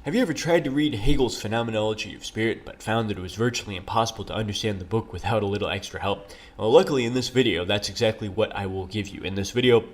Have you ever tried to read Hegel's Phenomenology of Spirit, but found that it was virtually impossible to understand the book without a little extra help? Well, luckily in this video, that's exactly what I will give you. In this video,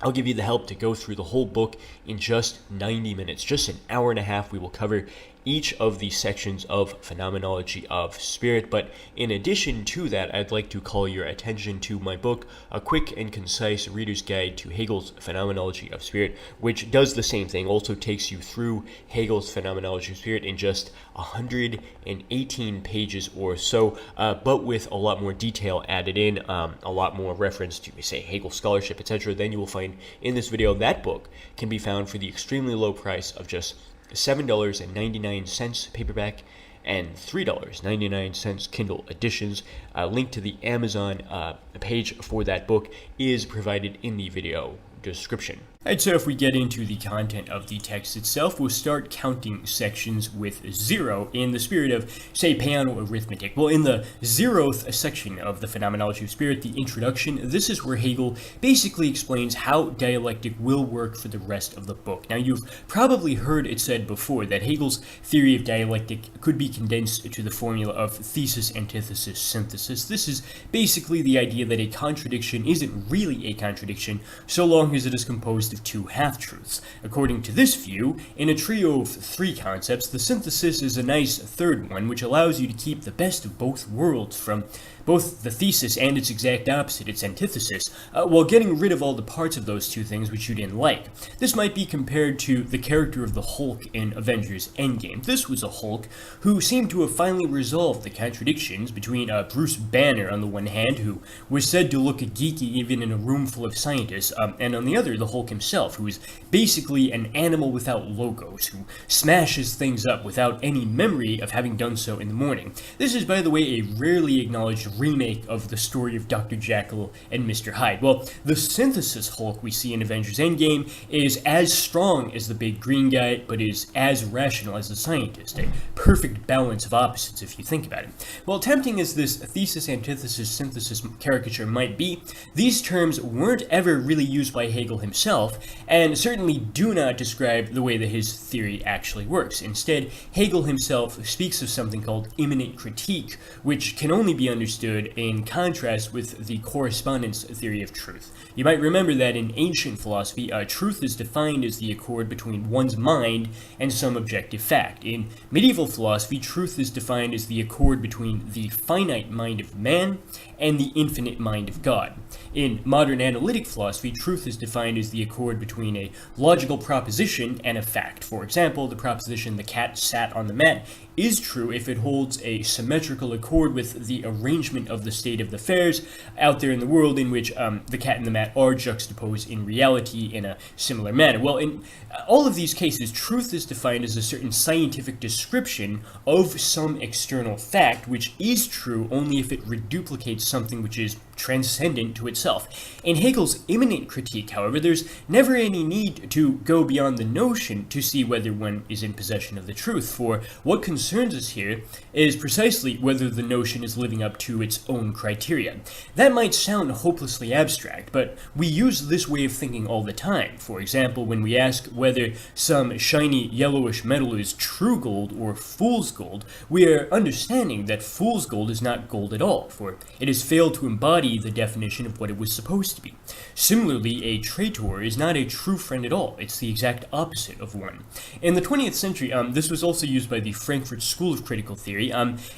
I'll give you the help to go through the whole book in just 90 minutes. Just an hour and a half, we will cover each of the sections of Phenomenology of Spirit. But in addition to that, I'd like to call your attention to my book, A Quick and Concise Reader's Guide to Hegel's Phenomenology of Spirit, which does the same thing, also takes you through Hegel's Phenomenology of Spirit in just 118 pages or so, but with a lot more detail added in, a lot more reference to, say, Hegel scholarship, etc. Then you will find in this video that book can be found for the extremely low price of just $7.99 paperback and $3.99 Kindle editions. Link to the Amazon page for that book is provided in the video description. Alright, so if we get into the content of the text itself, we'll start counting sections with 0 in the spirit of, say, Peano arithmetic. Well, in the 0th section of the Phenomenology of Spirit, the introduction, this is where Hegel basically explains how dialectic will work for the rest of the book. Now, you've probably heard it said before that Hegel's theory of dialectic could be condensed to the formula of thesis, antithesis, synthesis. This is basically the idea that a contradiction isn't really a contradiction so long as it is composed of two half-truths. According to this view, in a trio of 3 concepts, the synthesis is a nice third one, which allows you to keep the best of both worlds from both the thesis and its exact opposite, its antithesis, while getting rid of all the parts of those two things which you didn't like. This might be compared to the character of the Hulk in Avengers Endgame. This was a Hulk who seemed to have finally resolved the contradictions between Bruce Banner on the one hand, who was said to look geeky even in a room full of scientists, and on the other, the Hulk himself, who is basically an animal without logos, who smashes things up without any memory of having done so in the morning. This is, by the way, a rarely acknowledged remake of the story of Dr. Jekyll and Mr. Hyde. Well, the synthesis Hulk we see in Avengers Endgame is as strong as the big green guy, but is as rational as the scientist. A perfect balance of opposites if you think about it. Well, tempting as this thesis, antithesis, synthesis caricature might be, these terms weren't ever really used by Hegel himself, and certainly do not describe the way that his theory actually works. Instead, Hegel himself speaks of something called immanent critique, which can only be understood in contrast with the correspondence theory of truth. You might remember that in ancient philosophy, truth is defined as the accord between one's mind and some objective fact. In medieval philosophy, truth is defined as the accord between the finite mind of man and the infinite mind of God. In modern analytic philosophy, truth is defined as the accord between a logical proposition and a fact. For example, the proposition "the cat sat on the mat" is true if it holds a symmetrical accord with the arrangement of the state of affairs out there in the world in which the cat and the mat are juxtaposed in reality in a similar manner. Well, in all of these cases, truth is defined as a certain scientific description of some external fact, which is true only if it reduplicates something which is transcendent to itself. In Hegel's immanent critique, however, there's never any need to go beyond the notion to see whether one is in possession of the truth, for what concerns us here is precisely whether the notion is living up to its own criteria. That might sound hopelessly abstract, but we use this way of thinking all the time. For example, when we ask whether some shiny yellowish metal is true gold or fool's gold, we are understanding that fool's gold is not gold at all, for it has failed to embody the definition of what it was supposed to be. Similarly, a traitor is not a true friend at all. It's the exact opposite of one. In the 20th century, this was also used by the Frankfurt School of Critical Theory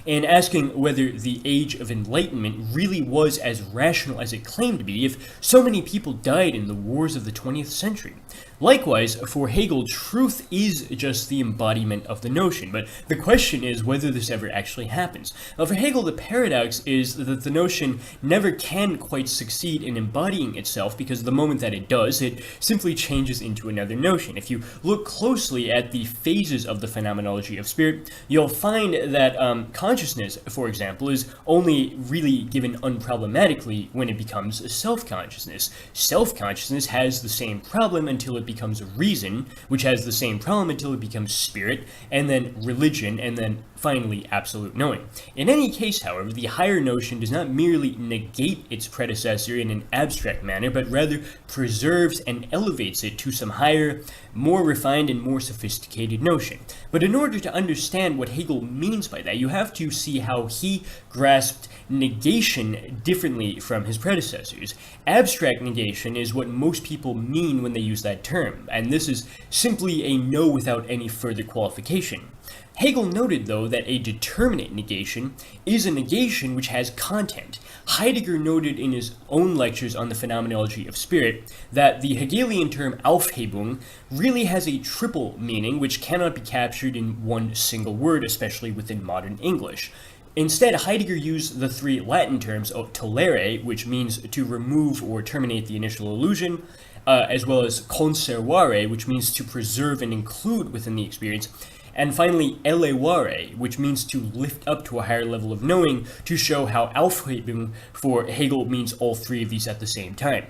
in asking whether the Age of Enlightenment really was as rational as it claimed to be if so many people died in the wars of the 20th century. Likewise, for Hegel, truth is just the embodiment of the notion, but the question is whether this ever actually happens. Now, for Hegel, the paradox is that the notion never can quite succeed in embodying itself, because the moment that it does, it simply changes into another notion. If you look closely at the phases of the Phenomenology of Spirit, you'll find that consciousness, for example, is only really given unproblematically when it becomes self-consciousness. Self-consciousness has the same problem until it becomes reason, which has the same problem until it becomes spirit, and then religion, and then finally absolute knowing. In any case, however, the higher notion does not merely negate its predecessor in an abstract manner, but rather preserves and elevates it to some higher, more refined and more sophisticated notion. But in order to understand what Hegel means by that, you have to see how he grasped negation differently from his predecessors. Abstract negation is what most people mean when they use that term, and this is simply a no without any further qualification. Hegel noted, though, that a determinate negation is a negation which has content. Heidegger noted in his own lectures on the Phenomenology of Spirit that the Hegelian term Aufhebung really has a triple meaning which cannot be captured in one single word, especially within modern English. Instead, Heidegger used the three Latin terms tollere, which means to remove or terminate the initial illusion, as well as conservare, which means to preserve and include within the experience, and finally, elevare, which means to lift up to a higher level of knowing, to show how Aufhebung for Hegel means all three of these at the same time.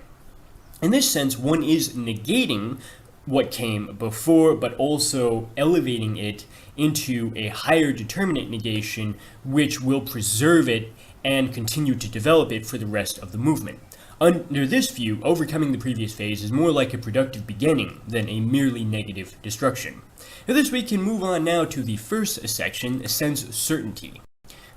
In this sense, one is negating what came before, but also elevating it into a higher determinate negation, which will preserve it and continue to develop it for the rest of the movement. Under this view, overcoming the previous phase is more like a productive beginning than a merely negative destruction. Now this we can move on now to the first section, sense certainty.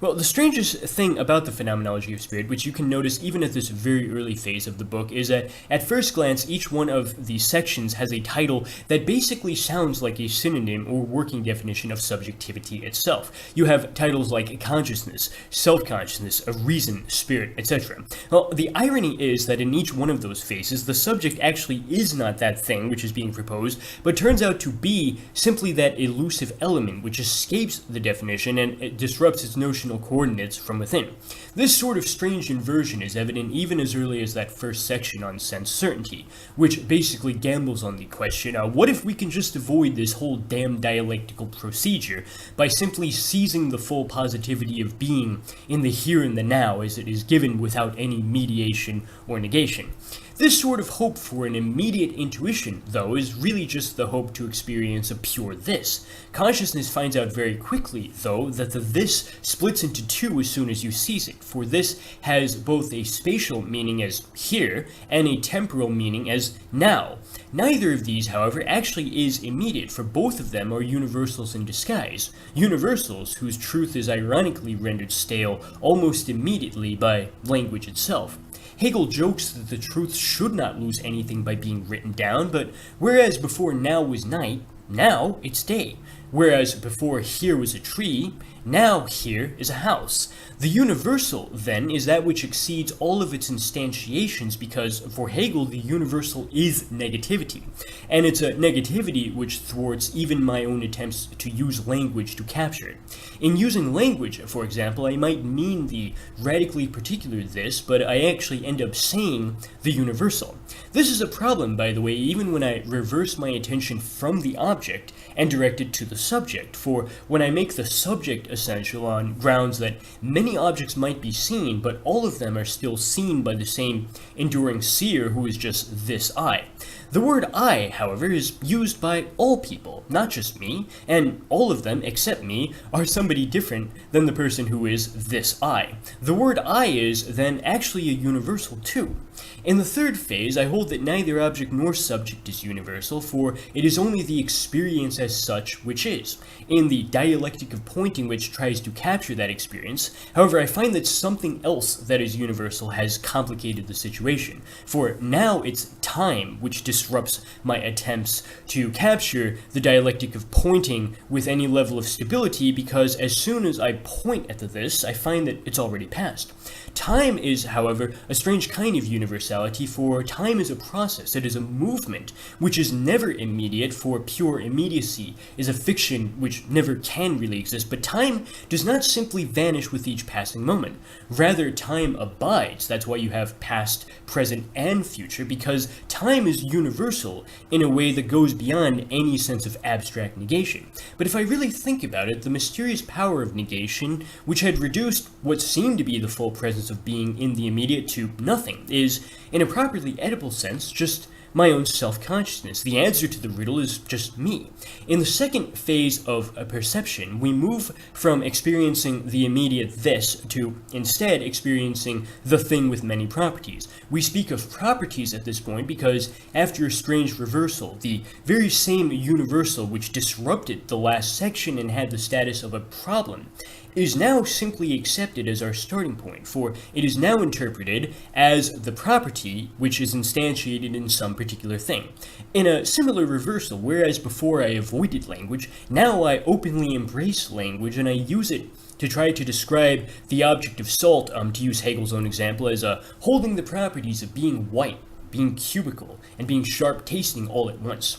Well, the strangest thing about the Phenomenology of Spirit, which you can notice even at this very early phase of the book, is that at first glance, each one of these sections has a title that basically sounds like a synonym or working definition of subjectivity itself. You have titles like consciousness, self-consciousness, of reason, spirit, etc. Well, the irony is that in each one of those phases, the subject actually is not that thing which is being proposed, but turns out to be simply that elusive element which escapes the definition and it disrupts its notional coordinates from within. This sort of strange inversion is evident even as early as that first section on sense certainty, which basically gambles on the question, what if we can just avoid this whole damn dialectical procedure by simply seizing the full positivity of being in the here and the now as it is given without any mediation or negation? This sort of hope for an immediate intuition, though, is really just the hope to experience a pure this. Consciousness finds out very quickly, though, that the this splits into two as soon as you seize it, for this has both a spatial meaning as here and a temporal meaning as now. Neither of these, however, actually is immediate, for both of them are universals in disguise, universals whose truth is ironically rendered stale almost immediately by language itself. Hegel jokes that the truth should not lose anything by being written down, but whereas before now was night, now it's day. Whereas before here was a tree, now here is a house. The universal, then, is that which exceeds all of its instantiations because, for Hegel, the universal is negativity. And it's a negativity which thwarts even my own attempts to use language to capture it. In using language, for example, I might mean the radically particular this, but I actually end up saying the universal. This is a problem, by the way, even when I reverse my attention from the object and direct it to the subject, for when I make the subject essential on grounds that many objects might be seen, but all of them are still seen by the same enduring seer who is just this I. The word I, however, is used by all people, not just me, and all of them, except me, are somebody different than the person who is this I. The word I is, then, actually a universal too. In the third phase, I hold that neither object nor subject is universal, for it is only the experience as such which is. In the Dialectic of Pointing, which tries to capture that experience, however, I find that something else that is universal has complicated the situation, for now it's time which disrupts my attempts to capture the Dialectic of Pointing with any level of stability, because as soon as I point at the this, I find that it's already passed. Time is, however, a strange kind of universality, for time is a process, it is a movement, which is never immediate, for pure immediacy is a fiction which never can really exist, but time does not simply vanish with each passing moment. Rather, time abides. That's why you have past, present, and future, because time is universal in a way that goes beyond any sense of abstract negation. But if I really think about it, the mysterious power of negation, which had reduced what seemed to be the full presence of being in the immediate to nothing, is, in a properly Oedipal sense, just my own self-consciousness. The answer to the riddle is just me. In the second phase of a perception, we move from experiencing the immediate this to instead experiencing the thing with many properties. We speak of properties at this point because after a strange reversal, the very same universal which disrupted the last section and had the status of a problem is now simply accepted as our starting point, for it is now interpreted as the property which is instantiated in some particular thing. In a similar reversal, whereas before I avoided language, now I openly embrace language and I use it to try to describe the object of salt, to use Hegel's own example, as holding the properties of being white, being cubical, and being sharp tasting all at once.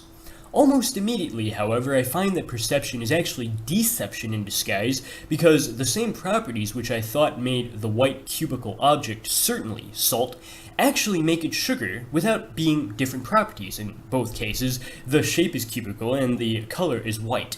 Almost immediately, however, I find that perception is actually deception in disguise, because the same properties which I thought made the white cubical object certainly salt actually make it sugar without being different properties. In both cases, the shape is cubical and the color is white.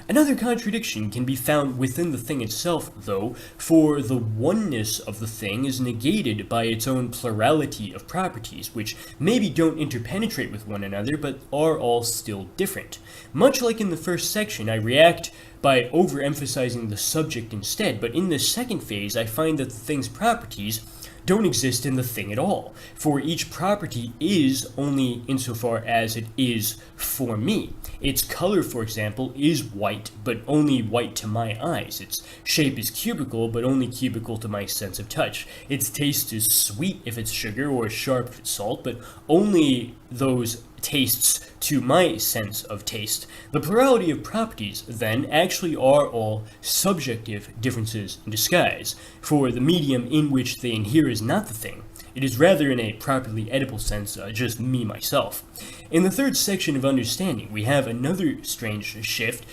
Another contradiction can be found within the thing itself, though, for the oneness of the thing is negated by its own plurality of properties, which maybe don't interpenetrate with one another, but are all still different. Much like in the first section, I react by overemphasizing the subject instead, but in this second phase, I find that the thing's properties don't exist in the thing at all, for each property is only insofar as it is for me. Its color, for example, is white, but only white to my eyes. Its shape is cubical, but only cubical to my sense of touch. Its taste is sweet if it's sugar, or sharp if it's salt, but only those tastes to my sense of taste. The plurality of properties, then, actually are all subjective differences in disguise, for the medium in which they inhere is not the thing. It is rather, in a properly Oedipal sense, just me, myself. In the third section of understanding, we have another strange shift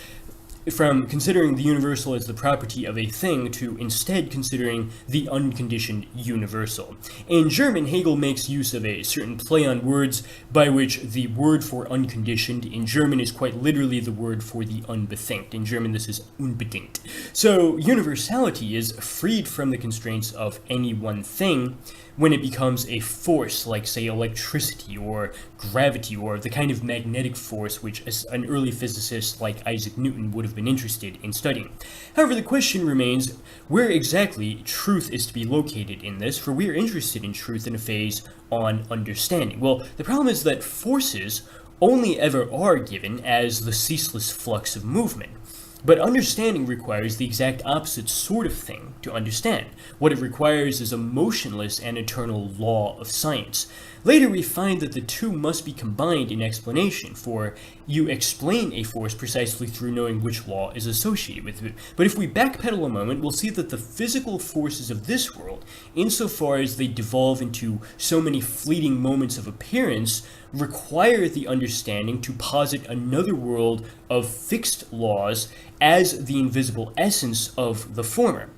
from considering the universal as the property of a thing to instead considering the unconditioned universal. In German, Hegel makes use of a certain play on words by which the word for unconditioned in German is quite literally the word for the unbethinkt. In German, this is unbedingt. So universality is freed from the constraints of any one thing when it becomes a force like, say, electricity or gravity or the kind of magnetic force which an early physicist like Isaac Newton would have been interested in studying. However, the question remains where exactly truth is to be located in this, for we are interested in truth in a phase on understanding. Well, the problem is that forces only ever are given as the ceaseless flux of movement. But understanding requires the exact opposite sort of thing to understand. What it requires is a motionless and eternal law of science. Later we find that the two must be combined in explanation, for you explain a force precisely through knowing which law is associated with it. But if we backpedal a moment, we'll see that the physical forces of this world, insofar as they devolve into so many fleeting moments of appearance, require the understanding to posit another world of fixed laws as the invisible essence of the former.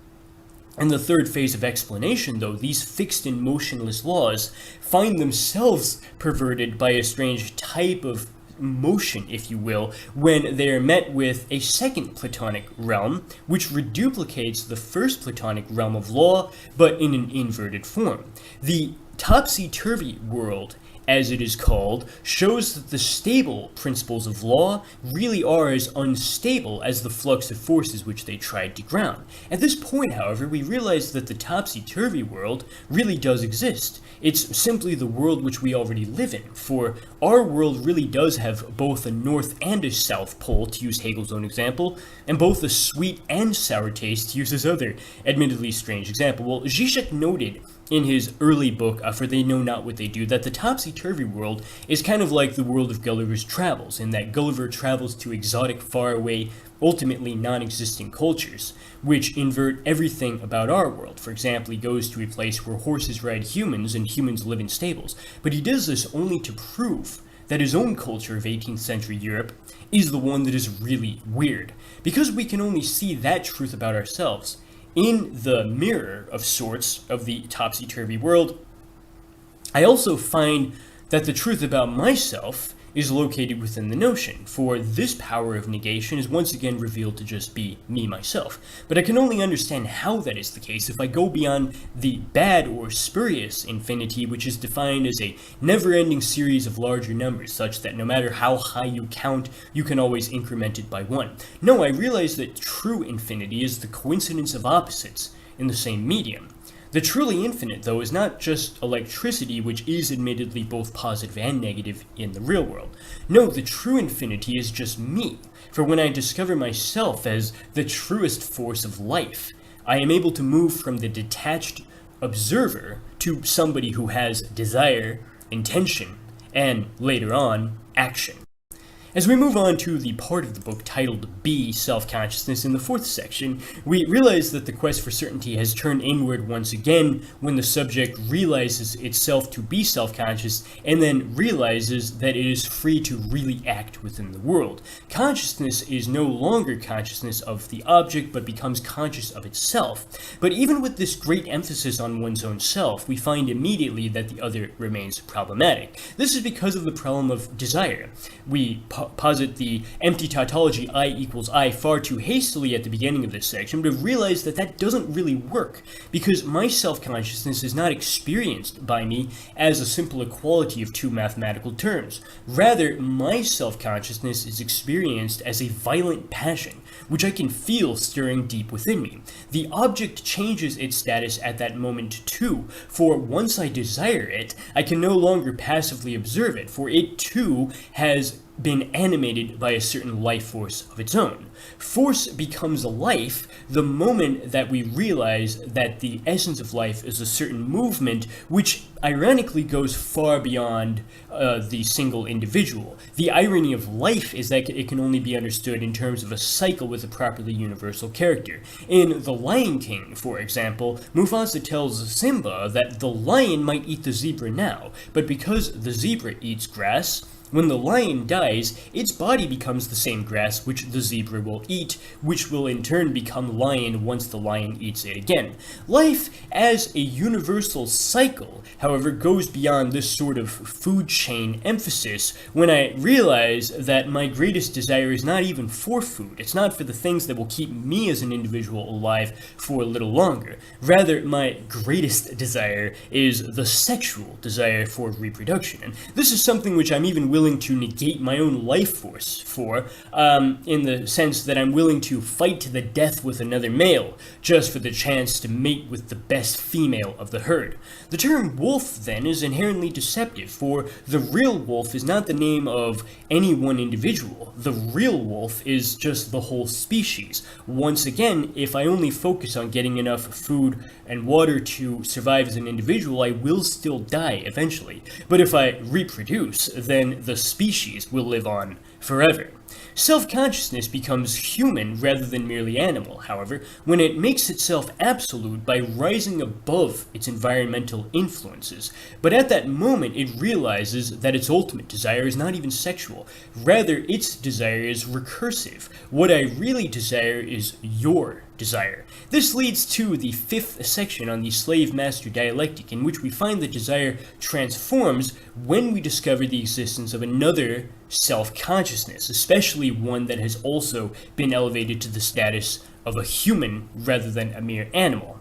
In the third phase of explanation, though, these fixed and motionless laws find themselves perverted by a strange type of motion, if you will, when they are met with a second Platonic realm, which reduplicates the first Platonic realm of law, but in an inverted form. The topsy-turvy world, as it is called, shows that the stable principles of law really are as unstable as the flux of forces which they tried to ground. At this point, however, we realize that the topsy-turvy world really does exist. It's simply the world which we already live in, for our world really does have both a north and a south pole, to use Hegel's own example, and both a sweet and sour taste, to use his other admittedly strange example. Well, Zizek noted in his early book, For They Know Not What They Do, that the topsy-turvy world is kind of like the world of Gulliver's Travels, in that Gulliver travels to exotic, faraway, ultimately non-existent cultures, which invert everything about our world. For example, he goes to a place where horses ride humans and humans live in stables, but he does this only to prove that his own culture of 18th century Europe is the one that is really weird. Because we can only see that truth about ourselves in the mirror of sorts of the topsy-turvy world, I also find that the truth about myself is located within the notion, for this power of negation is once again revealed to just be me, myself. But I can only understand how that is the case if I go beyond the bad or spurious infinity, which is defined as a never-ending series of larger numbers, such that no matter how high you count, you can always increment it by one. No, I realize that true infinity is the coincidence of opposites in the same medium. The truly infinite, though, is not just electricity, which is admittedly both positive and negative in the real world. No, the true infinity is just me. For when I discover myself as the truest force of life, I am able to move from the detached observer to somebody who has desire, intention, and, later on, action. As we move on to the part of the book titled B, Self-Consciousness, in the fourth section, we realize that the quest for certainty has turned inward once again when the subject realizes itself to be self-conscious and then realizes that it is free to really act within the world. Consciousness is no longer consciousness of the object, but becomes conscious of itself. But even with this great emphasis on one's own self, we find immediately that the other remains problematic. This is because of the problem of desire. We posit the empty tautology I equals I far too hastily at the beginning of this section, but have realized that that doesn't really work, because my self-consciousness is not experienced by me as a simple equality of two mathematical terms. Rather, my self-consciousness is experienced as a violent passion, which I can feel stirring deep within me. The object changes its status at that moment too, for once I desire it, I can no longer passively observe it, for it too has been animated by a certain life force of its own. Force becomes a life the moment that we realize that the essence of life is a certain movement, which ironically goes far beyond the single individual. The irony of life is that it can only be understood in terms of a cycle with a properly universal character. In The Lion King, for example, Mufasa tells Simba that the lion might eat the zebra now, but because the zebra eats grass, when the lion dies, its body becomes the same grass which the zebra will eat, which will in turn become lion once the lion eats it again. Life as a universal cycle, however, goes beyond this sort of food chain emphasis when I realize that my greatest desire is not even for food. It's not for the things that will keep me as an individual alive for a little longer. Rather, my greatest desire is the sexual desire for reproduction. And this is something which I'm even willing to negate my own life force for, in the sense that I'm willing to fight to the death with another male, just for the chance to mate with the best female of the herd. The term wolf, then, is inherently deceptive, for the real wolf is not the name of any one individual. The real wolf is just the whole species. Once again, if I only focus on getting enough food and water to survive as an individual, I will still die eventually. But if I reproduce, then the species will live on forever. Self-consciousness becomes human rather than merely animal, however, when it makes itself absolute by rising above its environmental influences. But at that moment, it realizes that its ultimate desire is not even sexual. Rather, its desire is recursive. What I really desire is your desire. This leads to the fifth section on the slave-master dialectic, in which we find that desire transforms when we discover the existence of another self-consciousness, especially one that has also been elevated to the status of a human rather than a mere animal.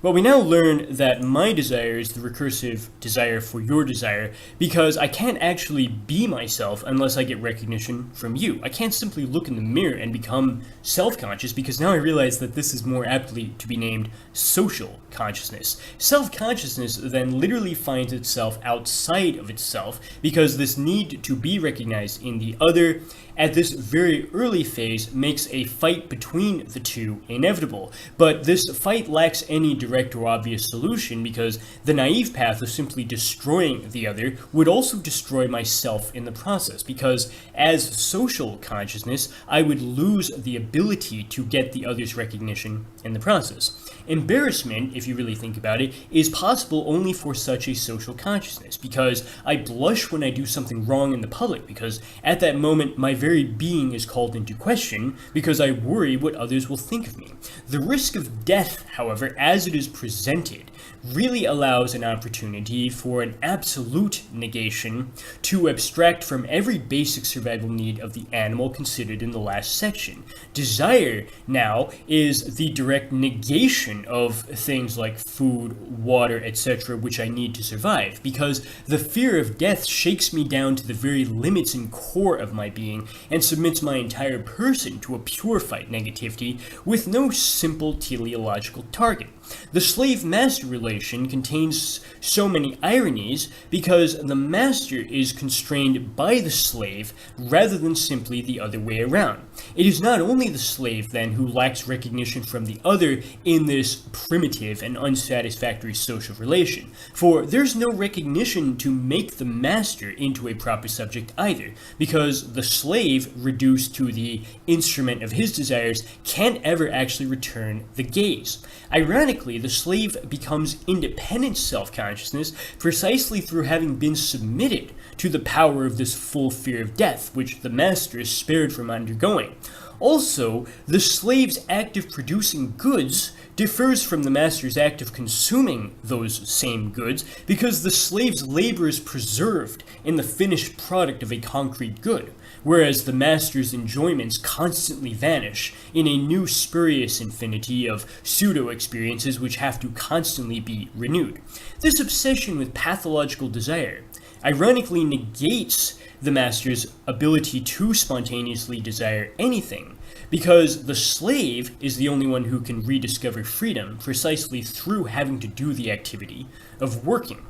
Well, we now learn that my desire is the recursive desire for your desire, because I can't actually be myself unless I get recognition from you. I can't simply look in the mirror and become self-conscious, because now I realize that this is more aptly to be named social consciousness. Self-consciousness then literally finds itself outside of itself, because this need to be recognized in the other at this very early phase makes a fight between the two inevitable. But this fight lacks any direct or obvious solution, because the naive path of simply destroying the other would also destroy myself in the process, because as social consciousness, I would lose the ability to get the other's recognition in the process. Embarrassment, if you really think about it, is possible only for such a social consciousness, because I blush when I do something wrong in the public, because at that moment my very being is called into question, because I worry what others will think of me. The risk of death, however, as it is presented really allows an opportunity for an absolute negation to abstract from every basic survival need of the animal considered in the last section. Desire now is the direct negation of things like food, water, etc., which I need to survive, because the fear of death shakes me down to the very limits and core of my being and submits my entire person to a purified negativity with no simple teleological target. The slave-master relation contains so many ironies because the master is constrained by the slave rather than simply the other way around. It is not only the slave, then, who lacks recognition from the other in this primitive and unsatisfactory social relation, for there's no recognition to make the master into a proper subject either, because the slave, reduced to the instrument of his desires, can't ever actually return the gaze. Ironically, the slave becomes independent self-consciousness precisely through having been submitted to the power of this full fear of death, which the master is spared from undergoing. Also, the slave's act of producing goods differs from the master's act of consuming those same goods because the slave's labor is preserved in the finished product of a concrete good, whereas the master's enjoyments constantly vanish in a new spurious infinity of pseudo-experiences which have to constantly be renewed. This obsession with pathological desire ironically negates the master's ability to spontaneously desire anything, because the slave is the only one who can rediscover freedom precisely through having to do the activity of working.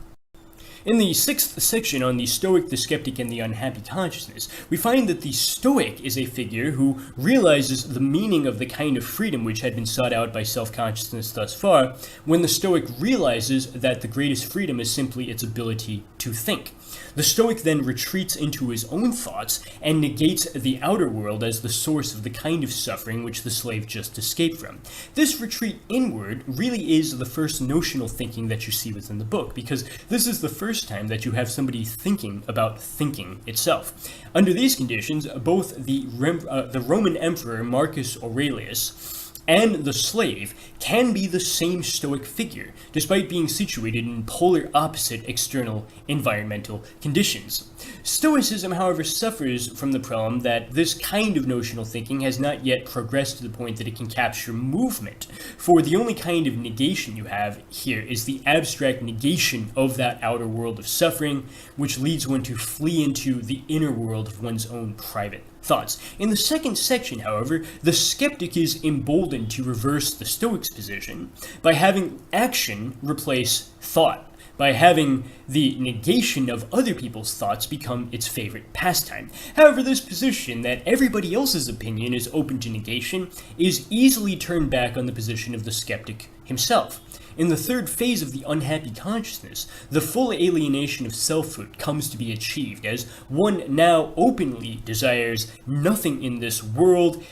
In the 6th section on the Stoic, the Skeptic, and the Unhappy Consciousness, we find that the Stoic is a figure who realizes the meaning of the kind of freedom which had been sought out by self-consciousness thus far, when the Stoic realizes that the greatest freedom is simply its ability to think. The Stoic then retreats into his own thoughts and negates the outer world as the source of the kind of suffering which the slave just escaped from. This retreat inward really is the first notional thinking that you see within the book, because this is the first time that you have somebody thinking about thinking itself. Under these conditions, both the Roman Emperor Marcus Aurelius and the slave can be the same Stoic figure, despite being situated in polar opposite external environmental conditions. Stoicism, however, suffers from the problem that this kind of notional thinking has not yet progressed to the point that it can capture movement, for the only kind of negation you have here is the abstract negation of that outer world of suffering, which leads one to flee into the inner world of one's own private thoughts. In the second section, however, the skeptic is emboldened to reverse the Stoic's position by having action replace thought, by having the negation of other people's thoughts become its favorite pastime. However, this position, that everybody else's opinion is open to negation, is easily turned back on the position of the skeptic himself. In the third phase of the unhappy consciousness, the full alienation of selfhood comes to be achieved, as one now openly desires nothing in this world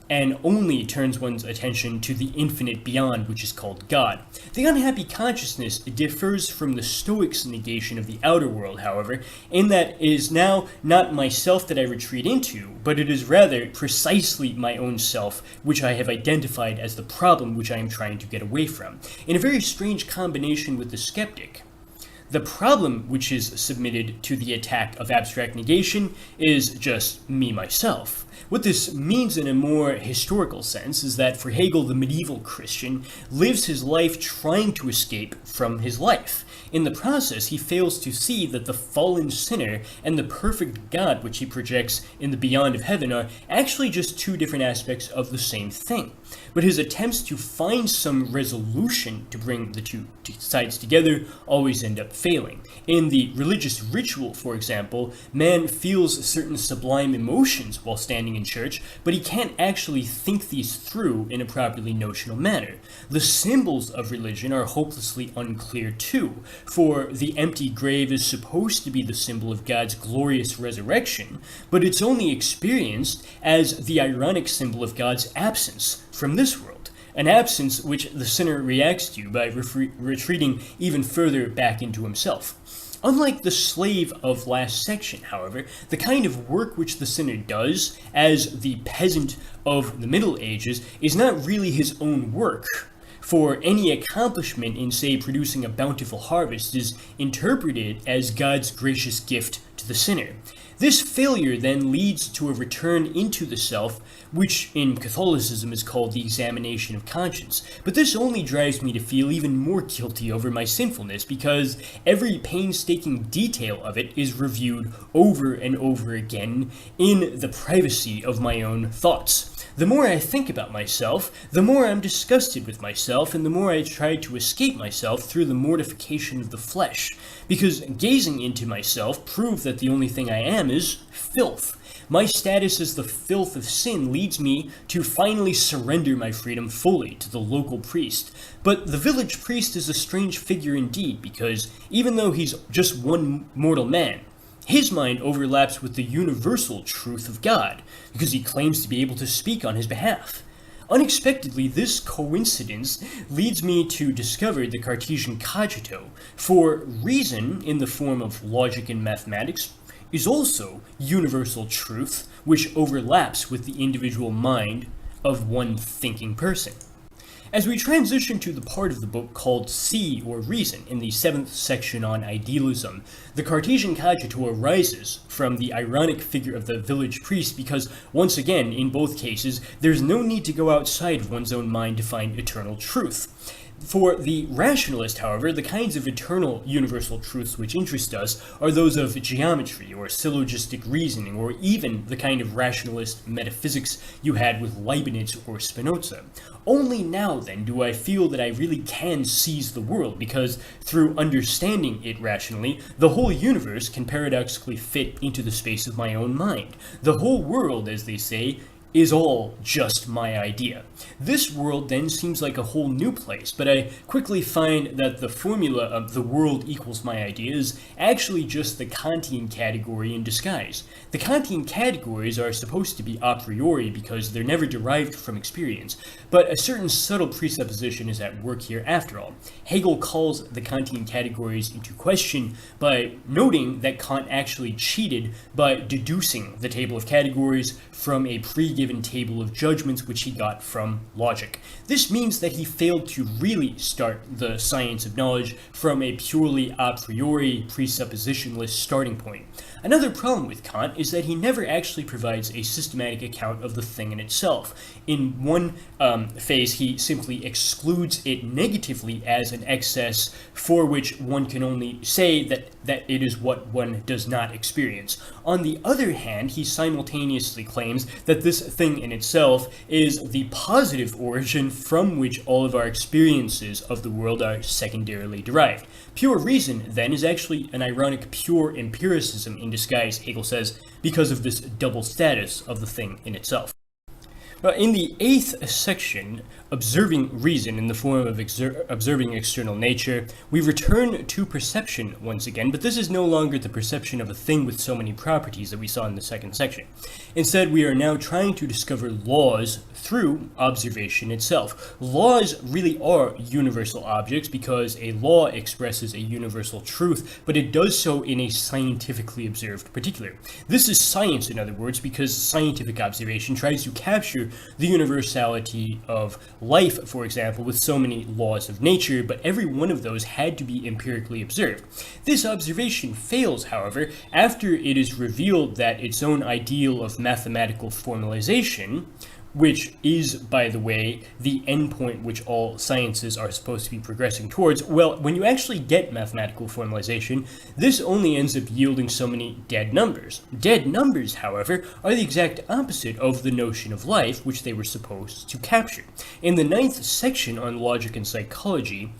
and only turns one's attention to the infinite beyond, which is called God. The unhappy consciousness differs from the Stoic's negation of the outer world, however, in that it is now not myself that I retreat into, but it is rather precisely my own self, which I have identified as the problem which I am trying to get away from. In a very strange combination with the skeptic, the problem which is submitted to the attack of abstract negation is just me, myself. What this means in a more historical sense is that for Hegel, the medieval Christian lives his life trying to escape from his life. In the process, he fails to see that the fallen sinner and the perfect God which he projects in the beyond of heaven are actually just two different aspects of the same thing. But his attempts to find some resolution to bring the two sides together always end up failing. In the religious ritual, for example, man feels certain sublime emotions while standing in church, but he can't actually think these through in a properly notional manner. The symbols of religion are hopelessly unclear too, for the empty grave is supposed to be the symbol of God's glorious resurrection, but it's only experienced as the ironic symbol of God's absence from this world, an absence which the sinner reacts to by retreating even further back into himself. Unlike the slave of last section, however, the kind of work which the sinner does as the peasant of the Middle Ages is not really his own work, for any accomplishment in, say, producing a bountiful harvest is interpreted as God's gracious gift to the sinner. This failure then leads to a return into the self, which in Catholicism is called the examination of conscience. But this only drives me to feel even more guilty over my sinfulness, because every painstaking detail of it is reviewed over and over again in the privacy of my own thoughts. The more I think about myself, the more I'm disgusted with myself, and the more I try to escape myself through the mortification of the flesh. Because gazing into myself proves that the only thing I am is filth. My status as the filth of sin leads me to finally surrender my freedom fully to the local priest. But the village priest is a strange figure indeed, because even though he's just one mortal man, his mind overlaps with the universal truth of God, because he claims to be able to speak on his behalf. Unexpectedly, this coincidence leads me to discover the Cartesian cogito, for reason, in the form of logic and mathematics, is also universal truth, which overlaps with the individual mind of one thinking person. As we transition to the part of the book called See, or Reason, in the 7th section on Idealism, the Cartesian cogito arises from the ironic figure of the village priest because, once again, in both cases, there's no need to go outside of one's own mind to find eternal truth. For the rationalist, however, the kinds of eternal universal truths which interest us are those of geometry or syllogistic reasoning, or even the kind of rationalist metaphysics you had with Leibniz or Spinoza. Only now, then, do I feel that I really can seize the world, because through understanding it rationally, the whole universe can paradoxically fit into the space of my own mind. The whole world, as they say, is all just my idea. This world then seems like a whole new place, but I quickly find that the formula of the world equals my idea is actually just the Kantian category in disguise. The Kantian categories are supposed to be a priori because they're never derived from experience, but a certain subtle presupposition is at work here after all. Hegel calls the Kantian categories into question by noting that Kant actually cheated by deducing the table of categories from a pre-given table of judgments which he got from logic. This means that he failed to really start the science of knowledge from a purely a priori presuppositionless starting point. Another problem with Kant is that he never actually provides a systematic account of the thing in itself. In one phase, he simply excludes it negatively as an excess for which one can only say that it is what one does not experience. On the other hand, he simultaneously claims that this thing in itself is the positive origin from which all of our experiences of the world are secondarily derived. Pure reason, then, is actually an ironic pure empiricism in disguise, Hegel says, because of this double status of the thing in itself. In the 8th section, Observing Reason in the form of observing external nature, we return to perception once again, but this is no longer the perception of a thing with so many properties that we saw in the 2nd section. Instead, we are now trying to discover laws through observation itself. Laws really are universal objects because a law expresses a universal truth, but it does so in a scientifically observed particular. This is science, in other words, because scientific observation tries to capture the universality of life, for example, with so many laws of nature, but every one of those had to be empirically observed. This observation fails, however, after it is revealed that its own ideal of mathematical formalization, which is, by the way, the endpoint which all sciences are supposed to be progressing towards, well, when you actually get mathematical formalization, this only ends up yielding so many dead numbers. Dead numbers, however, are the exact opposite of the notion of life which they were supposed to capture. In the 9th section on logic and psychology,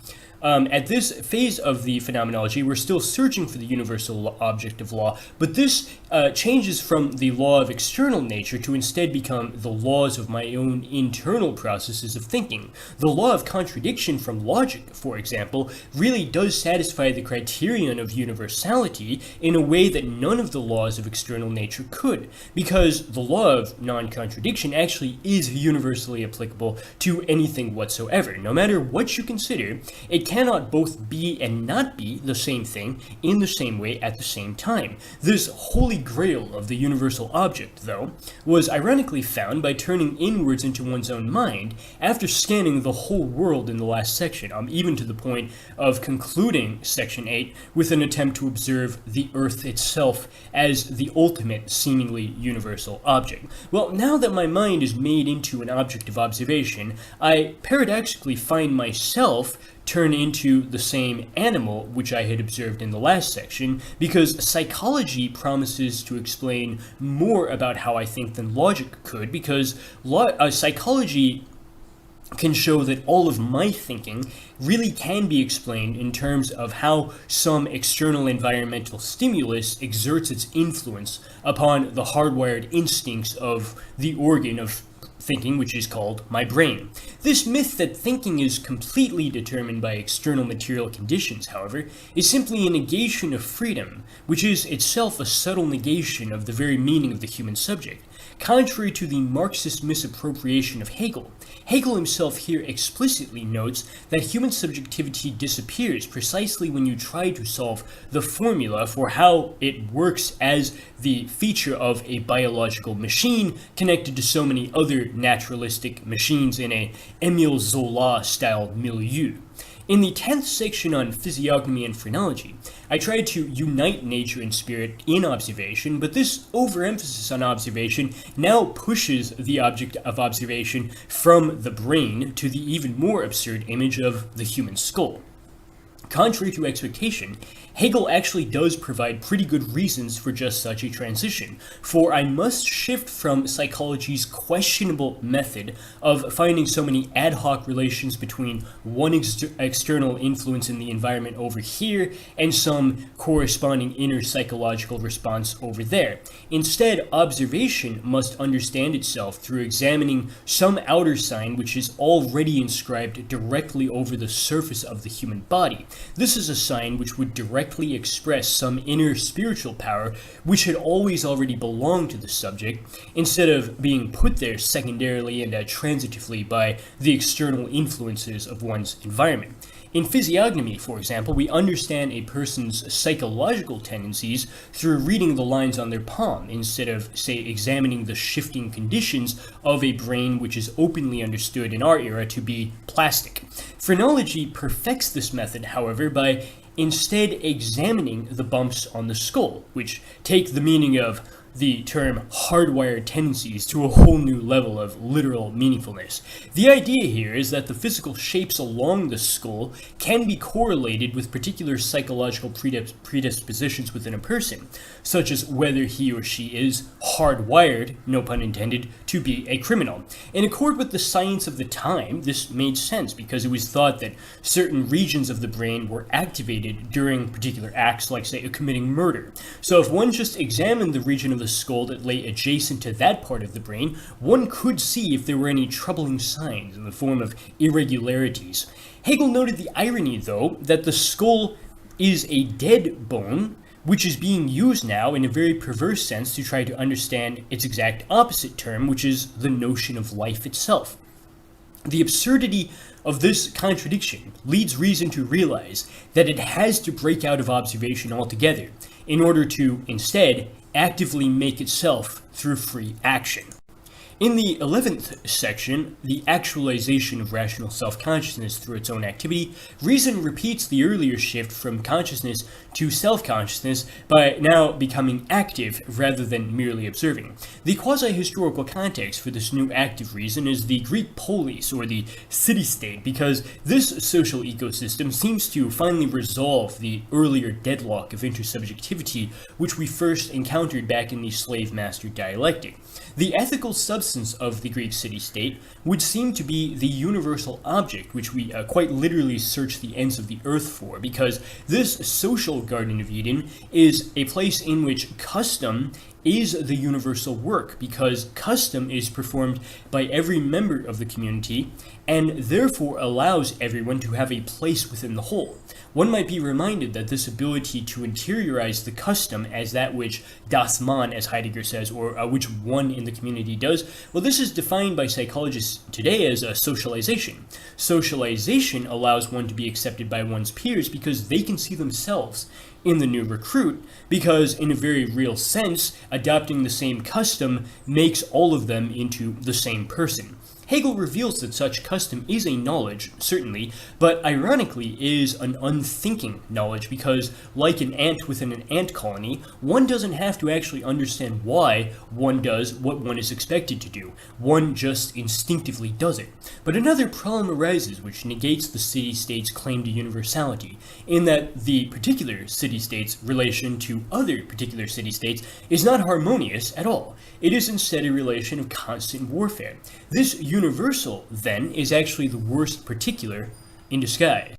at this phase of the phenomenology, we're still searching for the universal object of law, but this changes from the law of external nature to instead become the laws of my own internal processes of thinking. The law of contradiction from logic, for example, really does satisfy the criterion of universality in a way that none of the laws of external nature could, because the law of non-contradiction actually is universally applicable to anything whatsoever. No matter what you consider, it cannot both be and not be the same thing in the same way at the same time. This holy grail of the universal object, though, was ironically found by turning inwards into one's own mind after scanning the whole world in the last section, even to the point of concluding section 8 with an attempt to observe the Earth itself as the ultimate seemingly universal object. Well, now that my mind is made into an object of observation, I paradoxically find myself turn into the same animal which I had observed in the last section, because psychology promises to explain more about how I think than logic could, because psychology can show that all of my thinking really can be explained in terms of how some external environmental stimulus exerts its influence upon the hardwired instincts of the organ of thinking, which is called my brain. This myth that thinking is completely determined by external material conditions, however, is simply a negation of freedom, which is itself a subtle negation of the very meaning of the human subject. Contrary to the Marxist misappropriation of Hegel, Hegel himself here explicitly notes that human subjectivity disappears precisely when you try to solve the formula for how it works as the feature of a biological machine connected to so many other naturalistic machines in a Émile Zola-style milieu. In the 10th section on Physiognomy and Phrenology, I tried to unite nature and spirit in observation, but this overemphasis on observation now pushes the object of observation from the brain to the even more absurd image of the human skull. Contrary to expectation, Hegel actually does provide pretty good reasons for just such a transition, for I must shift from psychology's questionable method of finding so many ad hoc relations between one external influence in the environment over here and some corresponding inner psychological response over there. Instead, observation must understand itself through examining some outer sign which is already inscribed directly over the surface of the human body. This is a sign which would directly express some inner spiritual power which had always already belonged to the subject, instead of being put there secondarily and transitively by the external influences of one's environment. In physiognomy, for example, we understand a person's psychological tendencies through reading the lines on their palm, instead of, say, examining the shifting conditions of a brain which is openly understood in our era to be plastic. Phrenology perfects this method, however, by instead examining the bumps on the skull, which take the meaning of the term hardwired tendencies to a whole new level of literal meaningfulness. The idea here is that the physical shapes along the skull can be correlated with particular psychological predispositions within a person, such as whether he or she is hardwired, no pun intended, to be a criminal. In accord with the science of the time, this made sense because it was thought that certain regions of the brain were activated during particular acts, like, say, committing murder. So if one just examined the region of the skull that lay adjacent to that part of the brain, one could see if there were any troubling signs in the form of irregularities. Hegel noted the irony, though, that the skull is a dead bone, which is being used now in a very perverse sense to try to understand its exact opposite term, which is the notion of life itself. The absurdity of this contradiction leads reason to realize that it has to break out of observation altogether in order to, instead, actively make itself through free action. In the 11th section, the actualization of rational self-consciousness through its own activity, reason repeats the earlier shift from consciousness to self-consciousness by now becoming active rather than merely observing. The quasi-historical context for this new active reason is the Greek polis, or the city-state, because this social ecosystem seems to finally resolve the earlier deadlock of intersubjectivity which we first encountered back in the slave-master dialectic. The ethical substance of the Greek city-state would seem to be the universal object which we quite literally search the ends of the earth for, because this social Garden of Eden is a place in which custom is the universal work, because custom is performed by every member of the community and therefore allows everyone to have a place within the whole. One might be reminded that this ability to interiorize the custom as that which das Man, as Heidegger says, or which one in the community does, well, this is defined by psychologists today as a socialization. Socialization allows one to be accepted by one's peers because they can see themselves in the new recruit, because in a very real sense, adopting the same custom makes all of them into the same person. Hegel reveals that such custom is a knowledge, certainly, but ironically is an unthinking knowledge, because like an ant within an ant colony, one doesn't have to actually understand why one does what one is expected to do. One just instinctively does it. But another problem arises which negates the city-state's claim to universality, in that the particular city-state's relation to other particular city-states is not harmonious at all. It is instead a relation of constant warfare. This universal, then, is actually the worst particular in disguise.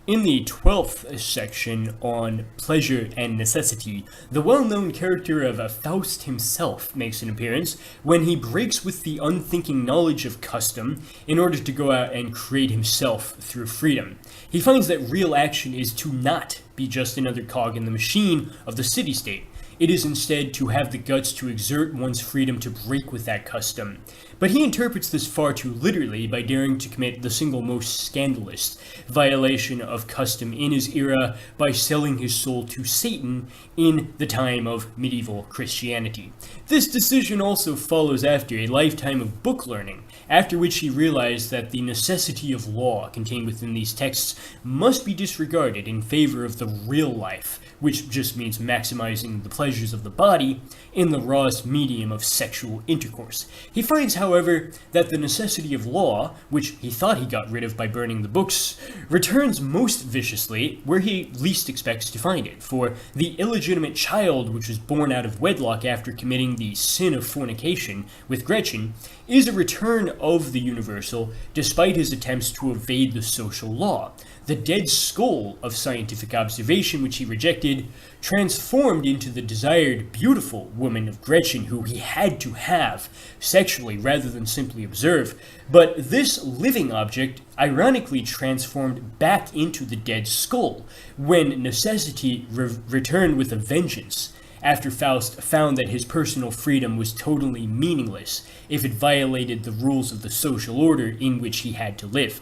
In the 12th section on pleasure and necessity, the well-known character of Faust himself makes an appearance when he breaks with the unthinking knowledge of custom in order to go out and create himself through freedom. He finds that real action is to not be just another cog in the machine of the city-state. It is instead to have the guts to exert one's freedom to break with that custom. But he interprets this far too literally by daring to commit the single most scandalous violation of custom in his era by selling his soul to Satan in the time of medieval Christianity. This decision also follows after a lifetime of book learning, after which he realized that the necessity of law contained within these texts must be disregarded in favor of the real life, which just means maximizing the pleasures of the body in the rawest medium of sexual intercourse. He finds, however, that the necessity of law, which he thought he got rid of by burning the books, returns most viciously where he least expects to find it. For the illegitimate child which was born out of wedlock after committing the sin of fornication with Gretchen is a return of the universal despite his attempts to evade the social law. The dead skull of scientific observation, which he rejected, transformed into the desired beautiful woman of Gretchen, who he had to have sexually rather than simply observe. But this living object ironically transformed back into the dead skull when necessity returned with a vengeance, after Faust found that his personal freedom was totally meaningless if it violated the rules of the social order in which he had to live.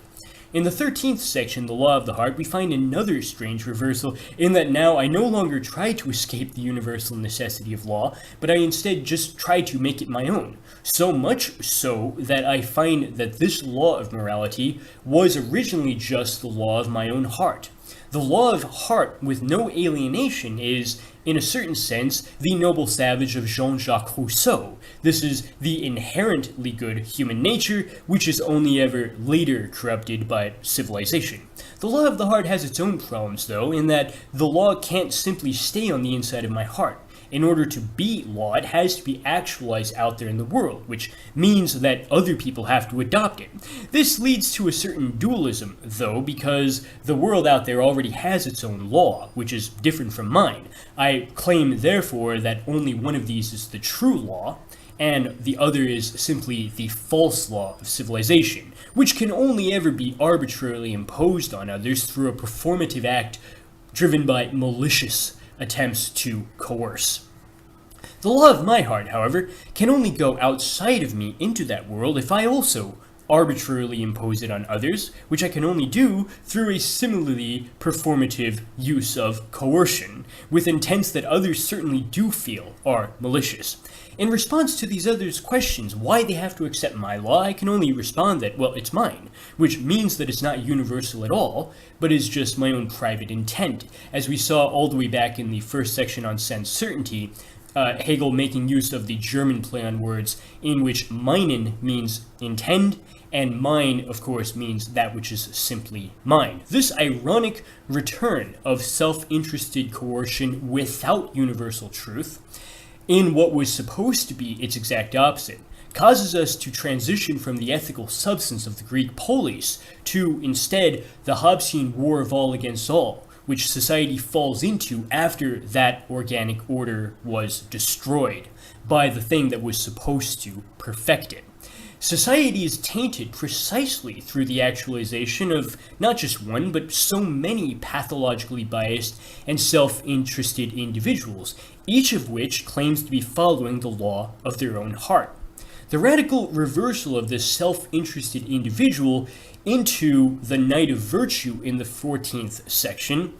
In the 13th section, The Law of the Heart, we find another strange reversal in that now I no longer try to escape the universal necessity of law, but I instead just try to make it my own. So much so that I find that this law of morality was originally just the law of my own heart. The law of heart with no alienation is, in a certain sense, the noble savage of Jean-Jacques Rousseau. This is the inherently good human nature, which is only ever later corrupted by civilization. The law of the heart has its own problems, though, in that the law can't simply stay on the inside of my heart. In order to be law, it has to be actualized out there in the world, which means that other people have to adopt it. This leads to a certain dualism, though, because the world out there already has its own law, which is different from mine. I claim, therefore, that only one of these is the true law, and the other is simply the false law of civilization, which can only ever be arbitrarily imposed on others through a performative act driven by malicious attempts to coerce. The law of my heart, however, can only go outside of me into that world if I also arbitrarily impose it on others, which I can only do through a similarly performative use of coercion, with intents that others certainly do feel are malicious. In response to these others' questions why they have to accept my law, I can only respond that, well, it's mine, which means that it's not universal at all, but is just my own private intent. As we saw all the way back in the first section on sense certainty, Hegel making use of the German play on words in which meinen means intend, and mine, of course, means that which is simply mine. This ironic return of self-interested coercion without universal truth, in what was supposed to be its exact opposite, causes us to transition from the ethical substance of the Greek polis to, instead, the Hobbesian war of all against all, which society falls into after that organic order was destroyed by the thing that was supposed to perfect it. Society is tainted precisely through the actualization of not just one, but so many pathologically biased and self-interested individuals, each of which claims to be following the law of their own heart. The radical reversal of this self-interested individual into the Knight of Virtue in the 14th section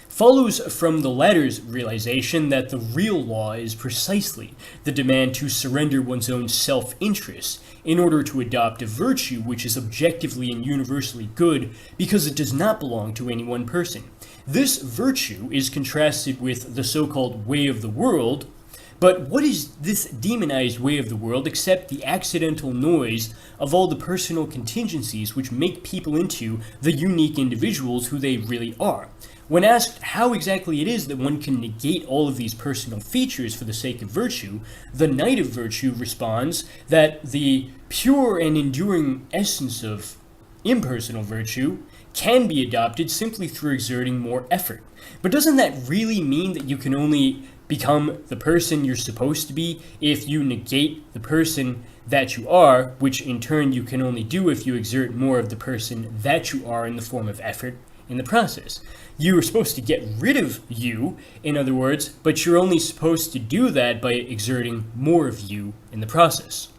follows from the latter's realization that the real law is precisely the demand to surrender one's own self-interest in order to adopt a virtue which is objectively and universally good because it does not belong to any one person. This virtue is contrasted with the so-called way of the world, but what is this demonized way of the world except the accidental noise of all the personal contingencies which make people into the unique individuals who they really are? When asked how exactly it is that one can negate all of these personal features for the sake of virtue, the Knight of Virtue responds that the pure and enduring essence of impersonal virtue can be adopted simply through exerting more effort. But doesn't that really mean that you can only become the person you're supposed to be if you negate the person that you are, which in turn you can only do if you exert more of the person that you are in the form of effort in the process? You are supposed to get rid of you, in other words, but you're only supposed to do that by exerting more of you in the process.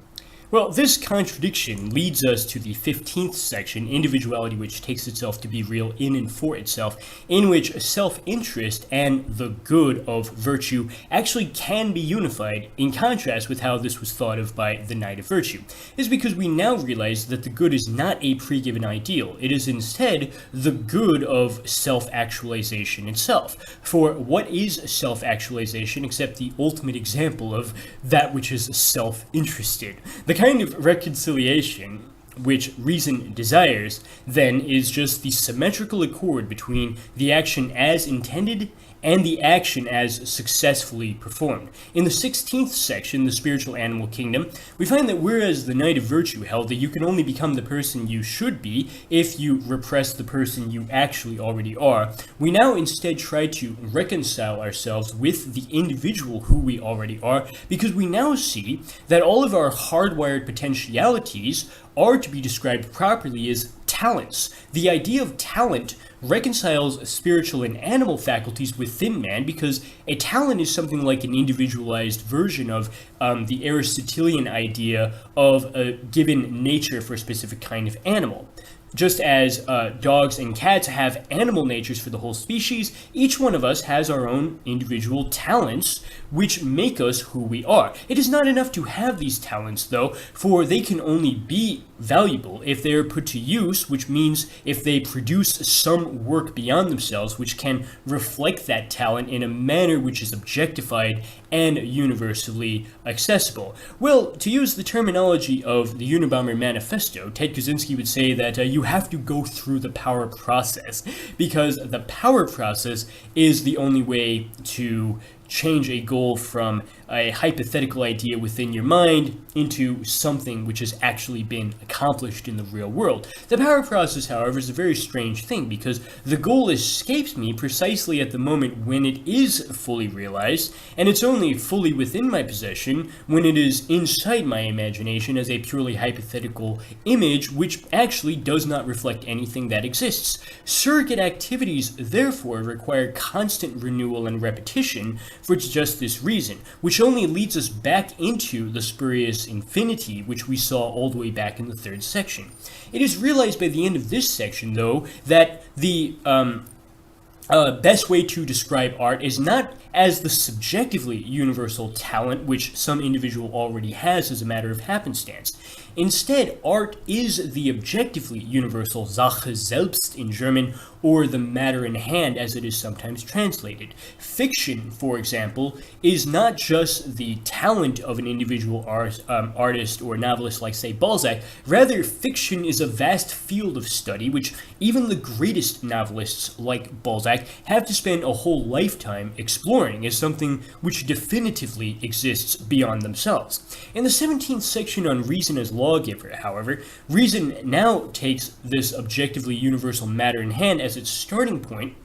Well, this contradiction leads us to the 15th section, Individuality, which takes itself to be real in and for itself, in which self-interest and the good of virtue actually can be unified, in contrast with how this was thought of by the Knight of Virtue. This is because we now realize that the good is not a pre-given ideal. It is instead the good of self-actualization itself. For what is self-actualization except the ultimate example of that which is self-interested? The kind of reconciliation which reason desires, then, is just the symmetrical accord between the action as intended and the action as successfully performed. In the 16th section, the spiritual animal kingdom, we find that whereas the Knight of Virtue held that you can only become the person you should be if you repress the person you actually already are, we now instead try to reconcile ourselves with the individual who we already are, because we now see that all of our hardwired potentialities are to be described properly as talents. The idea of talent reconciles spiritual and animal faculties within man, because a talent is something like an individualized version of the Aristotelian idea of a given nature for a specific kind of animal. Just as dogs and cats have animal natures for the whole species, each one of us has our own individual talents which make us who we are. It is not enough to have these talents, though, for they can only be valuable if they are put to use, which means if they produce some work beyond themselves which can reflect that talent in a manner which is objectified and universally accessible. Well, to use the terminology of the Unabomber Manifesto, Ted Kaczynski would say that you have to go through the power process, because the power process is the only way to change a goal from a hypothetical idea within your mind into something which has actually been accomplished in the real world. The power process, however, is a very strange thing, because the goal escapes me precisely at the moment when it is fully realized, and it's only fully within my possession when it is inside my imagination as a purely hypothetical image which actually does not reflect anything that exists. Surrogate activities, therefore, require constant renewal and repetition for just this reason, which only leads us back into the spurious infinity which we saw all the way back in the 3rd section. It is realized by the end of this section, though, that the best way to describe art is not as the subjectively universal talent which some individual already has as a matter of happenstance. Instead, art is the objectively universal Sache selbst in German, or the matter in hand as it is sometimes translated. Fiction, for example, is not just the talent of an individual artist or novelist like, say, Balzac. Rather, fiction is a vast field of study which even the greatest novelists like Balzac have to spend a whole lifetime exploring as something which definitively exists beyond themselves. In the 17th section on Reason as Lawgiver, however, reason now takes this objectively universal matter in hand as its starting point,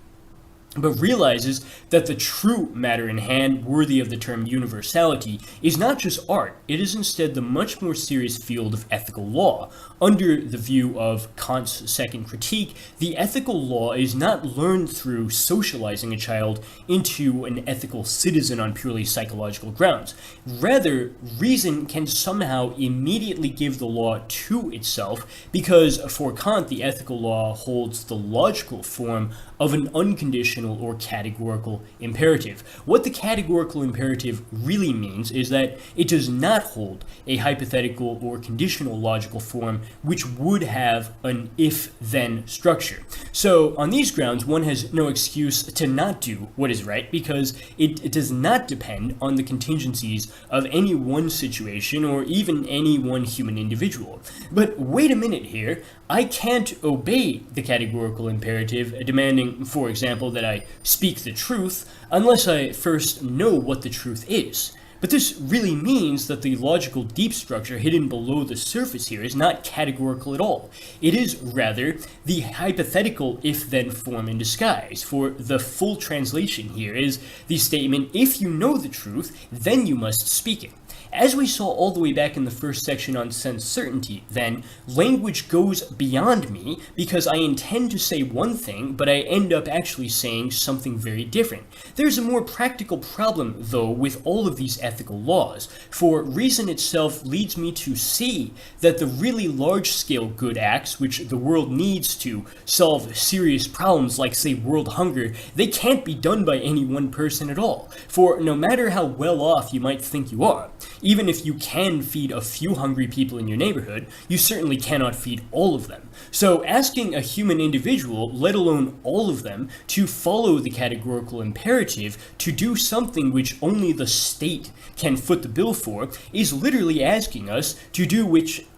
but realizes that the true matter in hand, worthy of the term universality, is not just art, it is instead the much more serious field of ethical law. Under the view of Kant's second critique, the ethical law is not learned through socializing a child into an ethical citizen on purely psychological grounds. Rather, reason can somehow immediately give the law to itself, because for Kant, the ethical law holds the logical form of an unconditional or categorical imperative. What the categorical imperative really means is that it does not hold a hypothetical or conditional logical form which would have an if-then structure. So on these grounds, one has no excuse to not do what is right, because it does not depend on the contingencies of any one situation or even any one human individual. But wait a minute here, I can't obey the categorical imperative demanding, for example, that I speak the truth unless I first know what the truth is. But this really means that the logical deep structure hidden below the surface here is not categorical at all. It is, rather, the hypothetical if-then form in disguise, for the full translation here is the statement, if you know the truth, then you must speak it. As we saw all the way back in the first section on sense certainty, then, language goes beyond me because I intend to say one thing, but I end up actually saying something very different. There's a more practical problem, though, with all of these ethical laws, for reason itself leads me to see that the really large-scale good acts, which the world needs to solve serious problems like, say, world hunger, they can't be done by any one person at all. For no matter how well off you might think you are, even if you can feed a few hungry people in your neighborhood, you certainly cannot feed all of them. So asking a human individual, let alone all of them, to follow the categorical imperative to do something which only the state can foot the bill for is literally asking us to do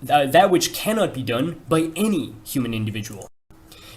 that which cannot be done by any human individual.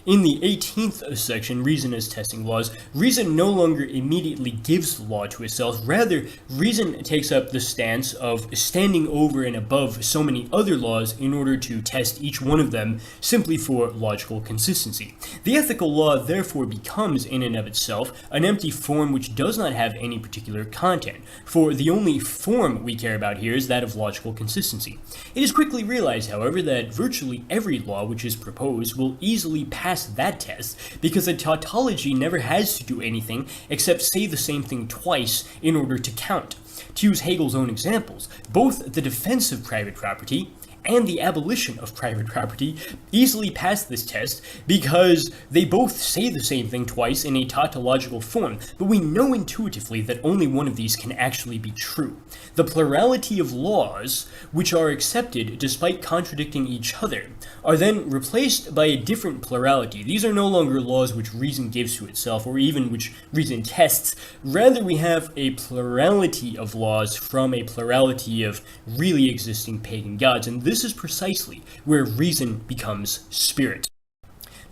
In the 18th section, Reason as Testing Laws, reason no longer immediately gives the law to itself. Rather, reason takes up the stance of standing over and above so many other laws in order to test each one of them simply for logical consistency. The ethical law therefore becomes, in and of itself, an empty form which does not have any particular content, for the only form we care about here is that of logical consistency. It is quickly realized, however, that virtually every law which is proposed will easily pass that test, because a tautology never has to do anything except say the same thing twice in order to count. To use Hegel's own examples, both the defense of private property and the abolition of private property easily pass this test because they both say the same thing twice in a tautological form, but we know intuitively that only one of these can actually be true. The plurality of laws, which are accepted despite contradicting each other, are then replaced by a different plurality. These are no longer laws which reason gives to itself, or even which reason tests. Rather, we have a plurality of laws from a plurality of really existing pagan gods, and this is precisely where reason becomes spirit.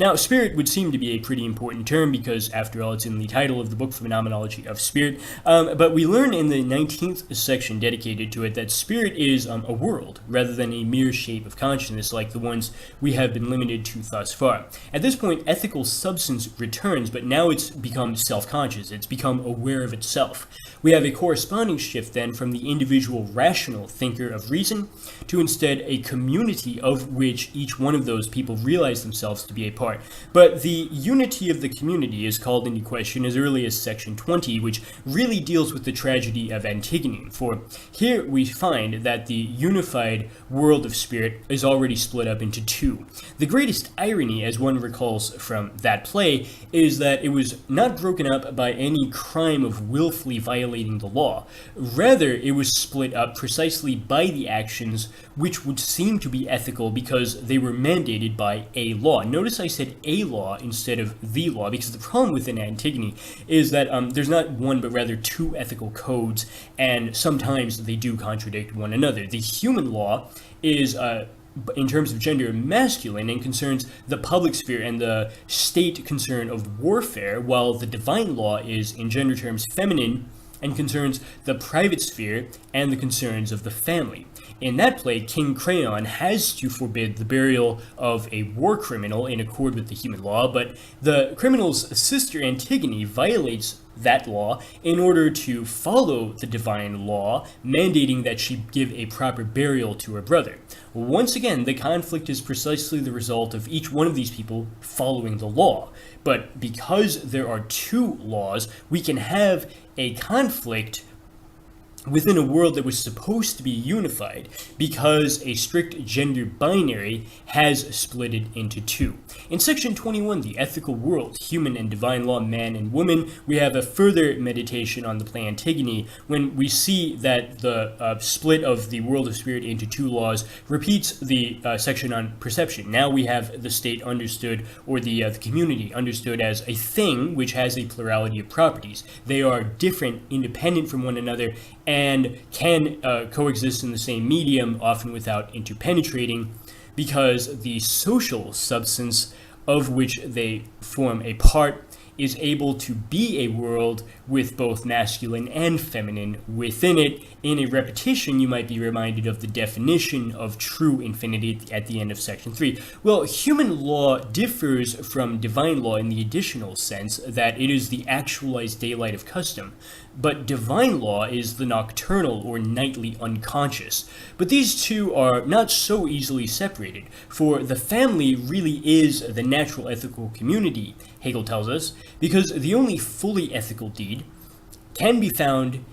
Now, spirit would seem to be a pretty important term because, after all, it's in the title of the book, Phenomenology of Spirit. But we learn in the 19th section dedicated to it that spirit is a world rather than a mere shape of consciousness like the ones we have been limited to thus far. At this point, ethical substance returns, but now it's become self-conscious. It's become aware of itself. We have a corresponding shift then from the individual rational thinker of reason to instead a community of which each one of those people realize themselves to be a part. But the unity of the community is called into question as early as section 20, which really deals with the tragedy of Antigone. For here we find that the unified world of spirit is already split up into two. The greatest irony, as one recalls from that play, is that it was not broken up by any crime of willfully violating the law. Rather, it was split up precisely by the actions which would seem to be ethical because they were mandated by a law. Notice I said a law instead of the law, because the problem with an Antigone is that there's not one but rather two ethical codes, and sometimes they do contradict one another. The human law is in terms of gender masculine and concerns the public sphere and the state concern of warfare, while the divine law is in gender terms feminine and concerns the private sphere and the concerns of the family. In that play, King Creon has to forbid the burial of a war criminal in accord with the human law, but the criminal's sister Antigone violates that law in order to follow the divine law, mandating that she give a proper burial to her brother. Once again, the conflict is precisely the result of each one of these people following the law. But because there are two laws, we can have a conflict within a world that was supposed to be unified, because a strict gender binary has split it into two. In section 21, the ethical world, human and divine law, man and woman, we have a further meditation on the play Antigone, when we see that the split of the world of spirit into two laws repeats the section on perception. Now we have the state understood, or the community understood, as a thing which has a plurality of properties. They are different, independent from one another, and can coexist in the same medium, often without interpenetrating, because the social substance of which they form a part is able to be a world with both masculine and feminine within it. In a repetition, you might be reminded of the definition of true infinity at the end of section 3. Well, human law differs from divine law in the additional sense that it is the actualized daylight of custom, but divine law is the nocturnal or nightly unconscious. But these two are not so easily separated, for the family really is the natural ethical community, Hegel tells us, because the only fully ethical deed can be found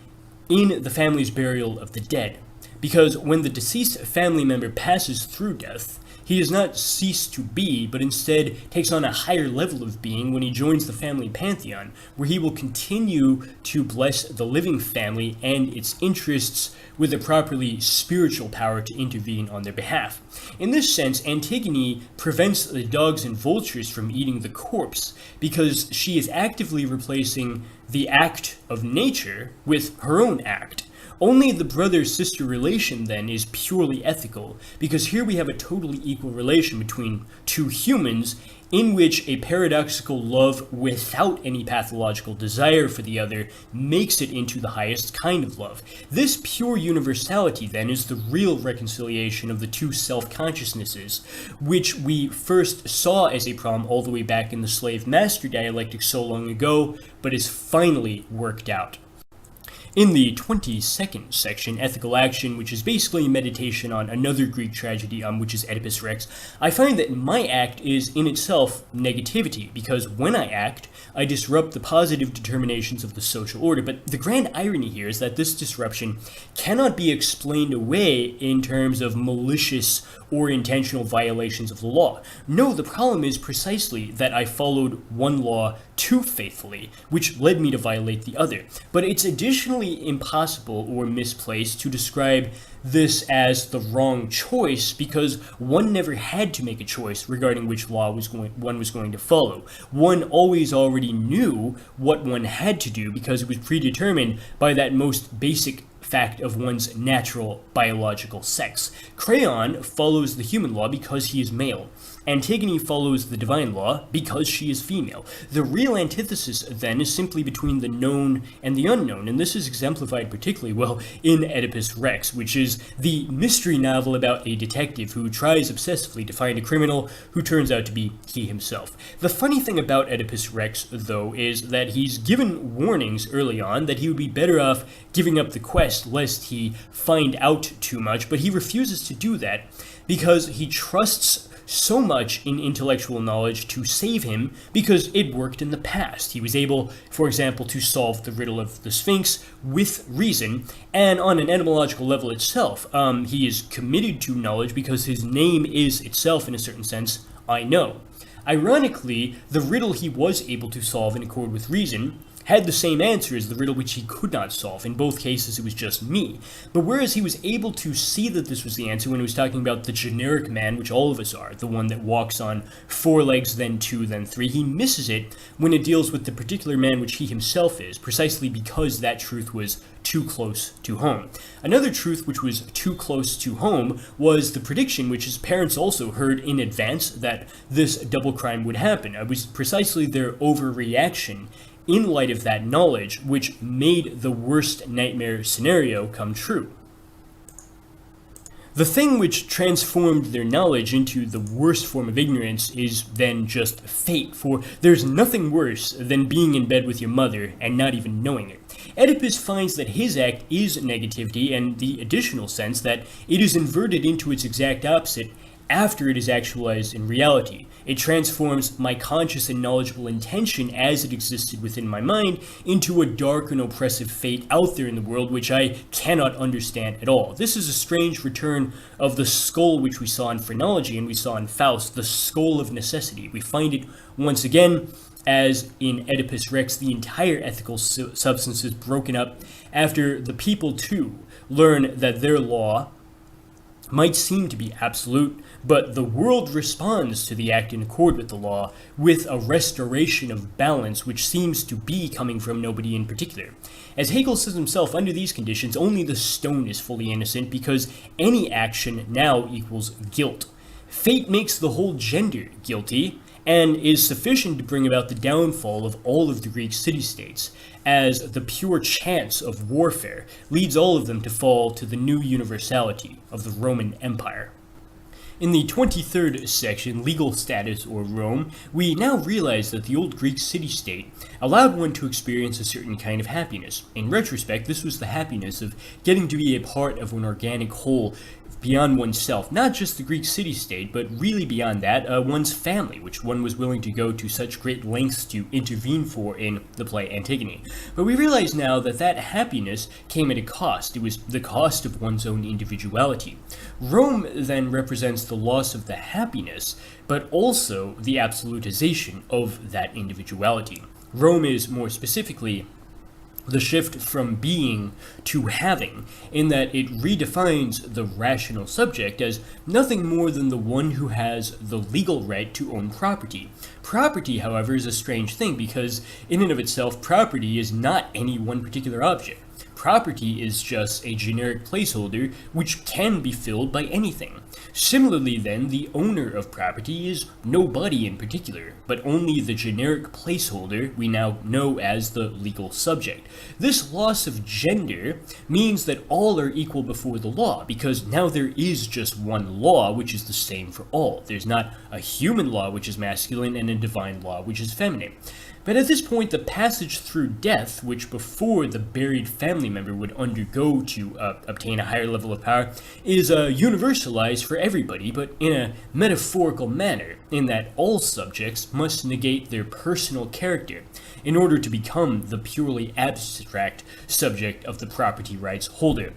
in the family's burial of the dead. Because when the deceased family member passes through death, he does not cease to be, but instead takes on a higher level of being when he joins the family pantheon, where he will continue to bless the living family and its interests with a properly spiritual power to intervene on their behalf. In this sense, Antigone prevents the dogs and vultures from eating the corpse, because she is actively replacing the act of nature with her own act. Only the brother-sister relation, then, is purely ethical, because here we have a totally equal relation between two humans, in which a paradoxical love without any pathological desire for the other makes it into the highest kind of love. This pure universality, then, is the real reconciliation of the two self-consciousnesses, which we first saw as a problem all the way back in the slave-master dialectic so long ago, but is finally worked out. In the 22nd section, Ethical Action, which is basically a meditation on another Greek tragedy, which is Oedipus Rex, I find that my act is in itself negativity, because when I act, I disrupt the positive determinations of the social order. But the grand irony here is that this disruption cannot be explained away in terms of malicious or intentional violations of the law. No, the problem is precisely that I followed one law too faithfully, which led me to violate the other. But it's additionally impossible or misplaced to describe this as the wrong choice, because one never had to make a choice regarding which law one was going to follow. One always already knew what one had to do, because it was predetermined by that most basic fact of one's natural biological sex. Creon follows the human law because he is male. Antigone follows the divine law because she is female. The real antithesis, then, is simply between the known and the unknown, and this is exemplified particularly well in Oedipus Rex, which is the mystery novel about a detective who tries obsessively to find a criminal who turns out to be he himself. The funny thing about Oedipus Rex, though, is that he's given warnings early on that he would be better off giving up the quest lest he find out too much, but he refuses to do that because he trusts so much in intellectual knowledge to save him, because it worked in the past. He was able, for example, to solve the riddle of the Sphinx with reason, and on an etymological level itself, he is committed to knowledge because his name is itself, in a certain sense, I know. Ironically, the riddle he was able to solve in accord with reason had the same answer as the riddle which he could not solve. In both cases, it was just me. But whereas he was able to see that this was the answer when he was talking about the generic man, which all of us are, the one that walks on 4 legs, then 2, then 3, he misses it when it deals with the particular man which he himself is, precisely because that truth was too close to home. Another truth which was too close to home was the prediction which his parents also heard in advance that this double crime would happen. It was precisely their overreaction in light of that knowledge, which made the worst nightmare scenario come true. The thing which transformed their knowledge into the worst form of ignorance is then just fate, for there's nothing worse than being in bed with your mother and not even knowing it. Oedipus finds that his act is negativity, and the additional sense that it is inverted into its exact opposite after it is actualized in reality. It transforms my conscious and knowledgeable intention as it existed within my mind into a dark and oppressive fate out there in the world which I cannot understand at all. This is a strange return of the skull which we saw in Phrenology and we saw in Faust, the skull of necessity. We find it once again as in Oedipus Rex, the entire ethical substance is broken up after the people too learn that their law might seem to be absolute, but the world responds to the act in accord with the law with a restoration of balance which seems to be coming from nobody in particular. As Hegel says himself, under these conditions, only the stone is fully innocent because any action now equals guilt. Fate makes the whole gender guilty and is sufficient to bring about the downfall of all of the Greek city-states, as the pure chance of warfare leads all of them to fall to the new universality of the Roman Empire. In the 23rd section, Legal Status or Rome, we now realize that the old Greek city-state allowed one to experience a certain kind of happiness. In retrospect, this was the happiness of getting to be a part of an organic whole beyond oneself, not just the Greek city-state, but really beyond that, one's family, which one was willing to go to such great lengths to intervene for in the play Antigone. But we realize now that that happiness came at a cost. It was the cost of one's own individuality. Rome then represents the loss of the happiness, but also the absolutization of that individuality. Rome is more specifically the shift from being to having, in that it redefines the rational subject as nothing more than the one who has the legal right to own property. Property, however, is a strange thing because in and of itself, property is not any one particular object. Property is just a generic placeholder which can be filled by anything. Similarly then, the owner of property is nobody in particular, but only the generic placeholder we now know as the legal subject. This loss of gender means that all are equal before the law, because now there is just one law which is the same for all. There's not a human law which is masculine and a divine law which is feminine. But at this point, the passage through death, which before the buried family member would undergo to obtain a higher level of power, is universalized for everybody, but in a metaphorical manner, in that all subjects must negate their personal character in order to become the purely abstract subject of the property rights holder.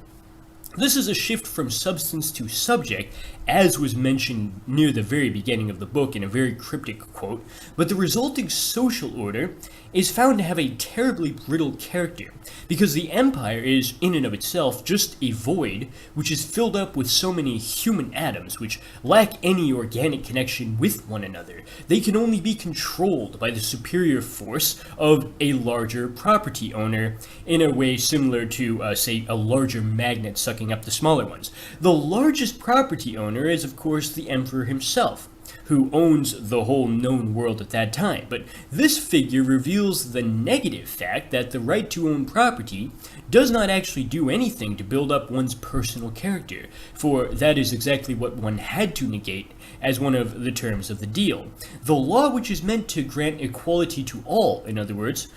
This is a shift from substance to subject, as was mentioned near the very beginning of the book in a very cryptic quote, but the resulting social order is found to have a terribly brittle character, because the empire is, in and of itself, just a void which is filled up with so many human atoms which lack any organic connection with one another. They can only be controlled by the superior force of a larger property owner, in a way similar to, say, a larger magnet sucking up the smaller ones. The largest property owner is, of course, the emperor himself, who owns the whole known world at that time. But this figure reveals the negative fact that the right to own property does not actually do anything to build up one's personal character, for that is exactly what one had to negate as one of the terms of the deal. The law which is meant to grant equality to all, in other words,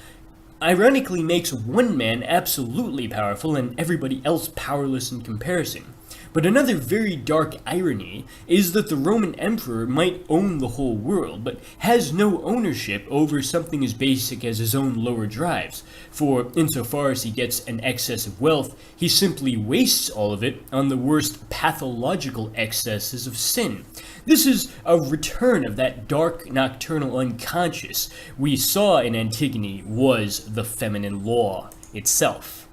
ironically makes one man absolutely powerful and everybody else powerless in comparison. But another very dark irony is that the Roman emperor might own the whole world, but has no ownership over something as basic as his own lower drives, for insofar as he gets an excess of wealth, he simply wastes all of it on the worst pathological excesses of sin. This is a return of that dark nocturnal unconscious we saw in Antigone was the feminine law itself.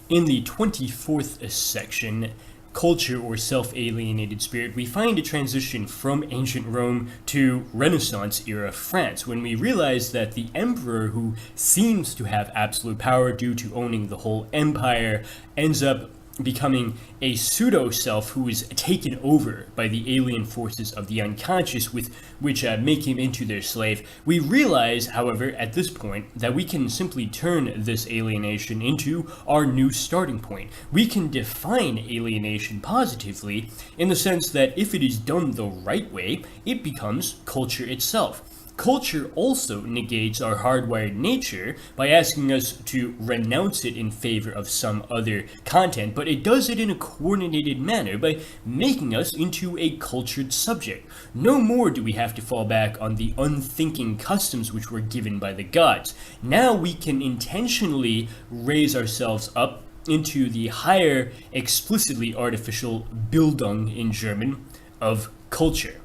In the 24th section, Culture or Self-Alienated Spirit, we find a transition from ancient Rome to Renaissance-era France, when we realize that the emperor, who seems to have absolute power due to owning the whole empire, ends up becoming a pseudo-self who is taken over by the alien forces of the unconscious, which make him into their slave. We realize, however, at this point, that we can simply turn this alienation into our new starting point. We can define alienation positively in the sense that if it is done the right way, it becomes culture itself. Culture also negates our hardwired nature by asking us to renounce it in favor of some other content, but it does it in a coordinated manner by making us into a cultured subject. No more do we have to fall back on the unthinking customs which were given by the gods. Now we can intentionally raise ourselves up into the higher, explicitly artificial Bildung in German of culture.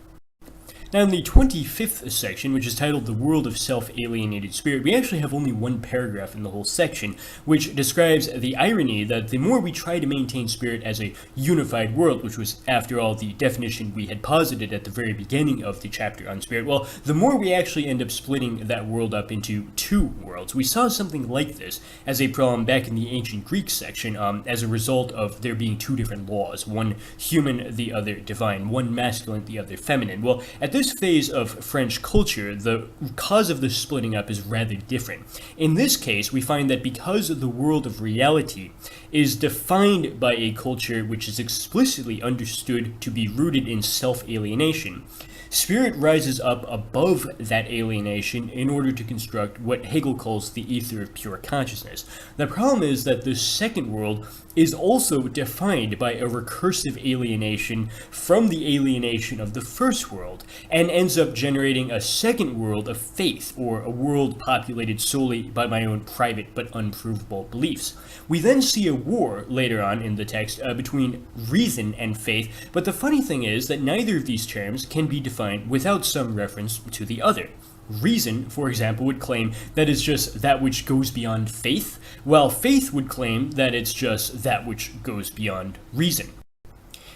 Now in the 25th section, which is titled The World of Self-Alienated Spirit, we actually have only one paragraph in the whole section, which describes the irony that the more we try to maintain spirit as a unified world, which was, after all, the definition we had posited at the very beginning of the chapter on spirit, well, the more we actually end up splitting that world up into two worlds. We saw something like this as a problem back in the ancient Greek section as a result of there being two different laws, one human, the other divine, one masculine, the other feminine. Well, at this phase of French culture, the cause of the splitting up is rather different. In this case, we find that because the world of reality is defined by a culture which is explicitly understood to be rooted in self-alienation, spirit rises up above that alienation in order to construct what Hegel calls the ether of pure consciousness. The problem is that the second world is also defined by a recursive alienation from the alienation of the first world, and ends up generating a second world of faith, or a world populated solely by my own private but unprovable beliefs. We then see a war later on in the text between reason and faith, but the funny thing is that neither of these terms can be defined without some reference to the other. Reason, for example, would claim that it's just that which goes beyond faith, while faith would claim that it's just that which goes beyond reason.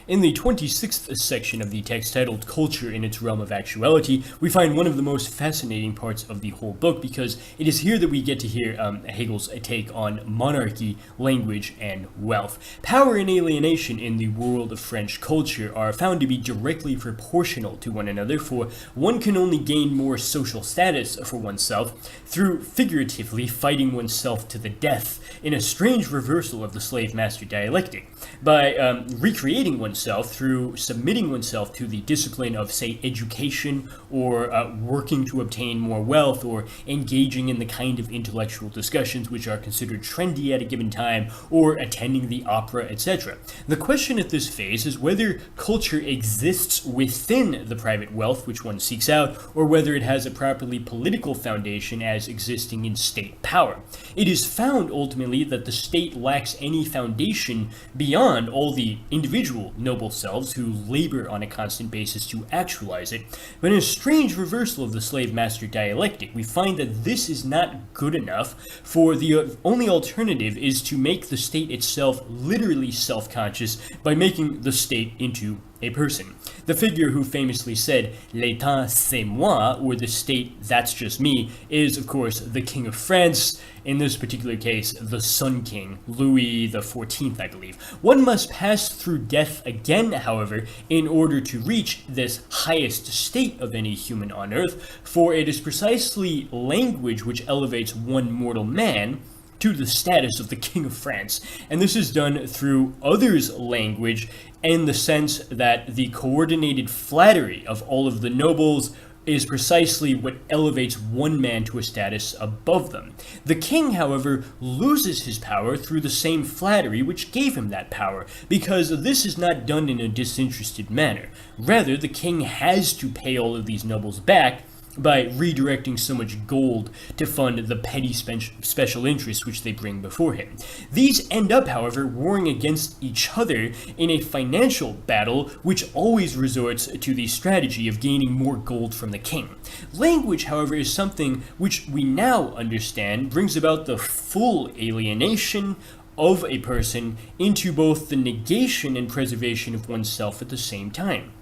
In the 26th section of the text titled Culture in its Realm of Actuality, we find one of the most fascinating parts of the whole book, because it is here that we get to hear Hegel's take on monarchy, language, and wealth. Power and alienation in the world of French culture are found to be directly proportional to one another, for one can only gain more social status for oneself through figuratively fighting oneself to the death, in a strange reversal of the slave-master dialectic. By recreating oneself through submitting oneself to the discipline of, say, education, or working to obtain more wealth, or engaging in the kind of intellectual discussions which are considered trendy at a given time, or attending the opera, etc. The question at this phase is whether culture exists within the private wealth which one seeks out, or whether it has a properly political foundation as existing in state power. It is found ultimately that the state lacks any foundation beyond all the individual noble selves who labor on a constant basis to actualize it. But in a strange reversal of the slave-master dialectic, we find that this is not good enough, for the only alternative is to make the state itself literally self-conscious by making the state into a person. The figure who famously said, "L'État c'est moi," or the state, that's just me, is of course the King of France, in this particular case, the Sun King, Louis XIV, I believe. One must pass through death again, however, in order to reach this highest state of any human on earth, for it is precisely language which elevates one mortal man to the status of the King of France. And this is done through others' language, in the sense that the coordinated flattery of all of the nobles is precisely what elevates one man to a status above them. The king, however, loses his power through the same flattery which gave him that power, because this is not done in a disinterested manner. Rather, the king has to pay all of these nobles back by redirecting so much gold to fund the petty special interests which they bring before him. These end up, however, warring against each other in a financial battle which always resorts to the strategy of gaining more gold from the king. Language, however, is something which we now understand brings about the full alienation of a person into both the negation and preservation of oneself at the same time.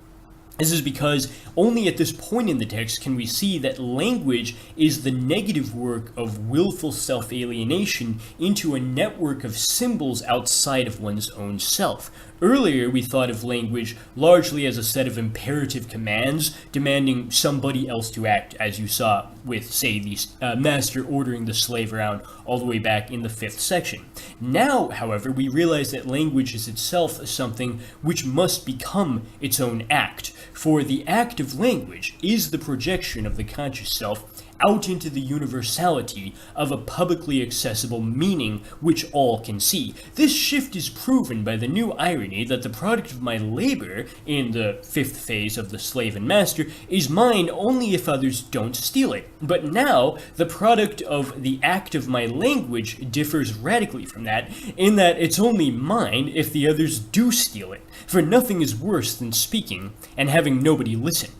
This is because only at this point in the text can we see that language is the negative work of willful self-alienation into a network of symbols outside of one's own self. Earlier, we thought of language largely as a set of imperative commands demanding somebody else to act, as you saw with, say, the master ordering the slave around all the way back in the 5th section. Now, however, we realize that language is itself something which must become its own act, for the act of language is the projection of the conscious self out into the universality of a publicly accessible meaning which all can see. This shift is proven by the new irony that the product of my labor, in the 5th phase of the slave and master, is mine only if others don't steal it. But now, the product of the act of my language differs radically from that, in that it's only mine if the others do steal it, for nothing is worse than speaking and having nobody listen.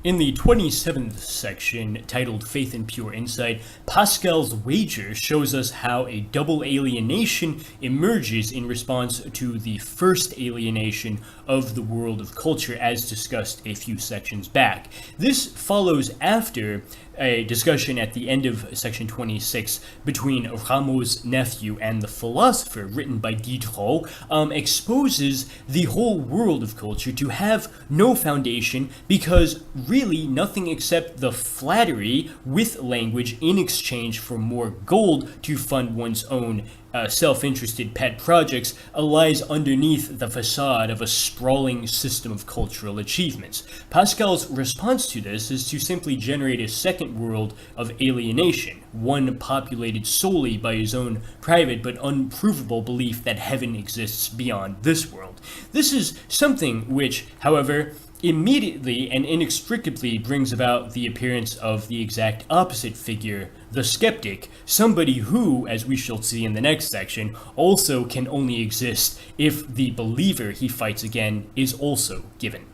In the 27th section, titled Faith and Pure Insight, Pascal's wager shows us how a double alienation emerges in response to the first alienation of the world of culture, as discussed a few sections back. This follows after a discussion at the end of section 26 between Rameau's nephew and the philosopher, written by Diderot, exposes the whole world of culture to have no foundation because really nothing except the flattery with language in exchange for more gold to fund one's own self-interested pet projects lies underneath the facade of a sprawling system of cultural achievements. Pascal's response to this is to simply generate a second world of alienation, one populated solely by his own private but unprovable belief that heaven exists beyond this world. This is something which, however, immediately and inextricably brings about the appearance of the exact opposite figure, the skeptic, somebody who, as we shall see in the next section, also can only exist if the believer he fights again is also given.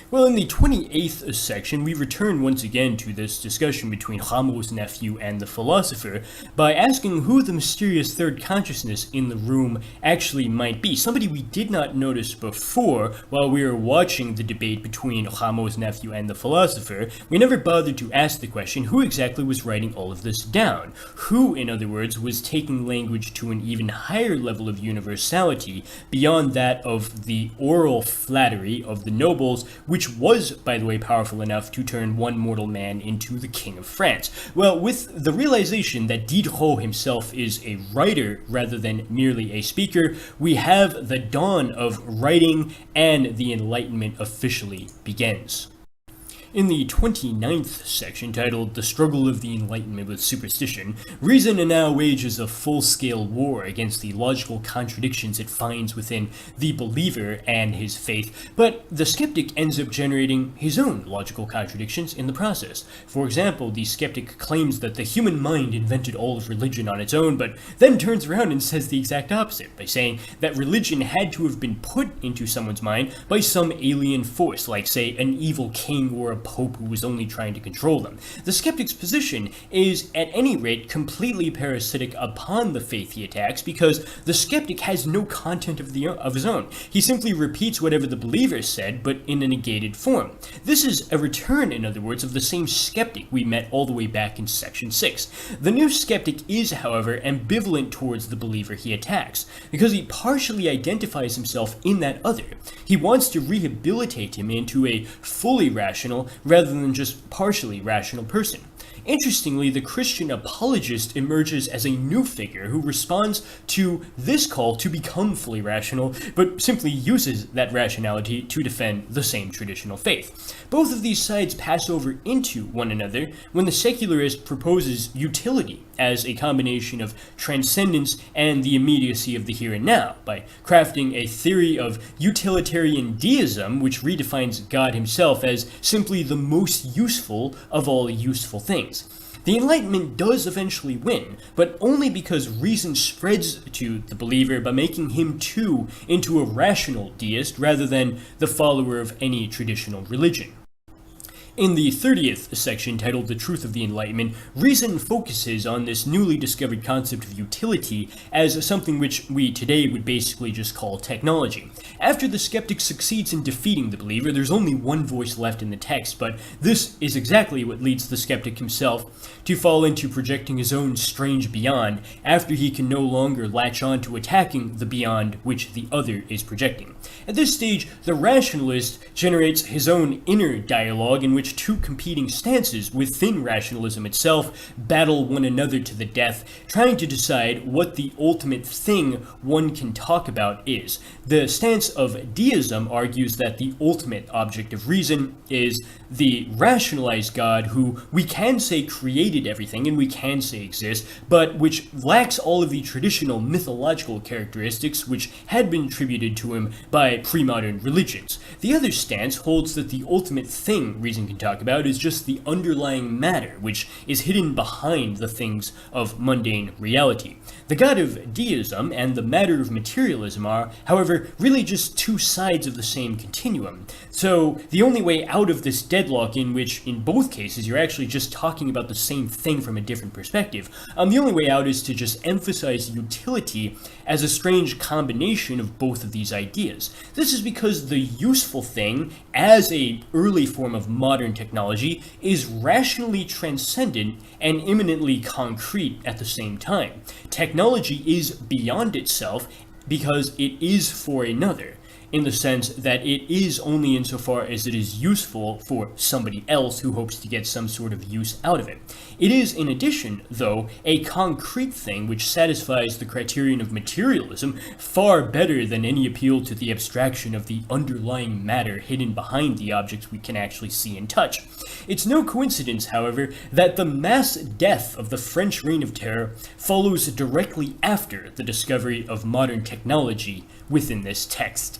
Well, in the 28th section, we return once again to this discussion between Rameau's nephew and the philosopher by asking who the mysterious third consciousness in the room actually might be, somebody we did not notice before while we were watching the debate between Rameau's nephew and the philosopher. We never bothered to ask the question, who exactly was writing all of this down? Who, in other words, was taking language to an even higher level of universality beyond that of the oral flattery of the nobles, which was, by the way, powerful enough to turn one mortal man into the King of France. Well, with the realization that Diderot himself is a writer rather than merely a speaker, we have the dawn of writing and the Enlightenment officially begins. In the 29th section, titled The Struggle of the Enlightenment with Superstition, reason now wages a full-scale war against the logical contradictions it finds within the believer and his faith, but the skeptic ends up generating his own logical contradictions in the process. For example, the skeptic claims that the human mind invented all of religion on its own, but then turns around and says the exact opposite by saying that religion had to have been put into someone's mind by some alien force, like, say, an evil king or a pope who was only trying to control them. The skeptic's position is, at any rate, completely parasitic upon the faith he attacks because the skeptic has no content of his own. He simply repeats whatever the believer said, but in a negated form. This is a return, in other words, of the same skeptic we met all the way back in section 6. The new skeptic is, however, ambivalent towards the believer he attacks, because he partially identifies himself in that other. He wants to rehabilitate him into a fully rational rather than just partially rational person. Interestingly, the Christian apologist emerges as a new figure who responds to this call to become fully rational, but simply uses that rationality to defend the same traditional faith. Both of these sides pass over into one another when the secularist proposes utility as a combination of transcendence and the immediacy of the here and now, by crafting a theory of utilitarian deism which redefines God himself as simply the most useful of all useful things. The Enlightenment does eventually win, but only because reason spreads to the believer by making him too into a rational deist rather than the follower of any traditional religion. In the 30th section, titled The Truth of the Enlightenment, reason focuses on this newly discovered concept of utility as something which we today would basically just call technology. After the skeptic succeeds in defeating the believer, there's only one voice left in the text, but this is exactly what leads the skeptic himself to fall into projecting his own strange beyond after he can no longer latch on to attacking the beyond which the other is projecting. At this stage, the rationalist generates his own inner dialogue in which two competing stances within rationalism itself battle one another to the death, trying to decide what the ultimate thing one can talk about is. The stance of deism argues that the ultimate object of reason is the rationalized God who we can say created everything and we can say exists, but which lacks all of the traditional mythological characteristics which had been attributed to him by pre-modern religions. The other stance holds that the ultimate thing reason can talk about is just the underlying matter, which is hidden behind the things of mundane reality. The God of deism and the matter of materialism are, however, really just two sides of the same continuum. So the only way out of this deadlock, in which in both cases you're actually just talking about the same thing from a different perspective, the only way out is to just emphasize utility as a strange combination of both of these ideas. This is because the useful thing, as a early form of modern technology, is rationally transcendent and immanently concrete at the same time. Technology is beyond itself because it is for another, in the sense that it is only insofar as it is useful for somebody else who hopes to get some sort of use out of it. It is, in addition, though, a concrete thing which satisfies the criterion of materialism far better than any appeal to the abstraction of the underlying matter hidden behind the objects we can actually see and touch. It's no coincidence, however, that the mass death of the French Reign of Terror follows directly after the discovery of modern technology within this text.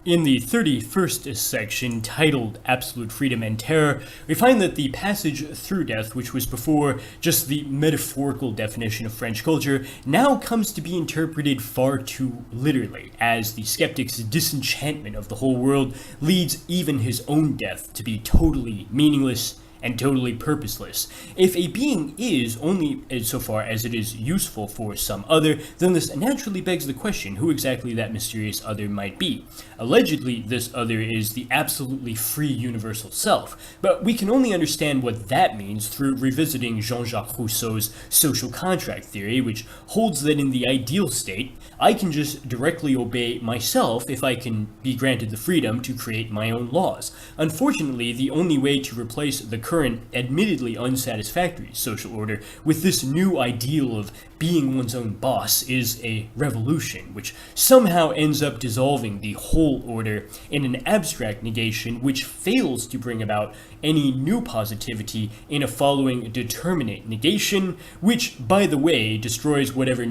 In the 31st section, titled Absolute Freedom and Terror, we find that the passage through death, which was before just the metaphorical definition of French culture, now comes to be interpreted far too literally, as the skeptic's disenchantment of the whole world leads even his own death to be totally meaningless and totally purposeless. If a being is only insofar as it is useful for some other, then this naturally begs the question who exactly that mysterious other might be. Allegedly, this other is the absolutely free universal self, but we can only understand what that means through revisiting Jean-Jacques Rousseau's social contract theory, which holds that in the ideal state, I can just directly obey myself if I can be granted the freedom to create my own laws. Unfortunately, the only way to replace the current, admittedly unsatisfactory social order with this new ideal of being one's own boss is a revolution, which somehow ends up dissolving the whole order in an abstract negation which fails to bring about any new positivity in a following determinate negation, which, by the way, destroys whatever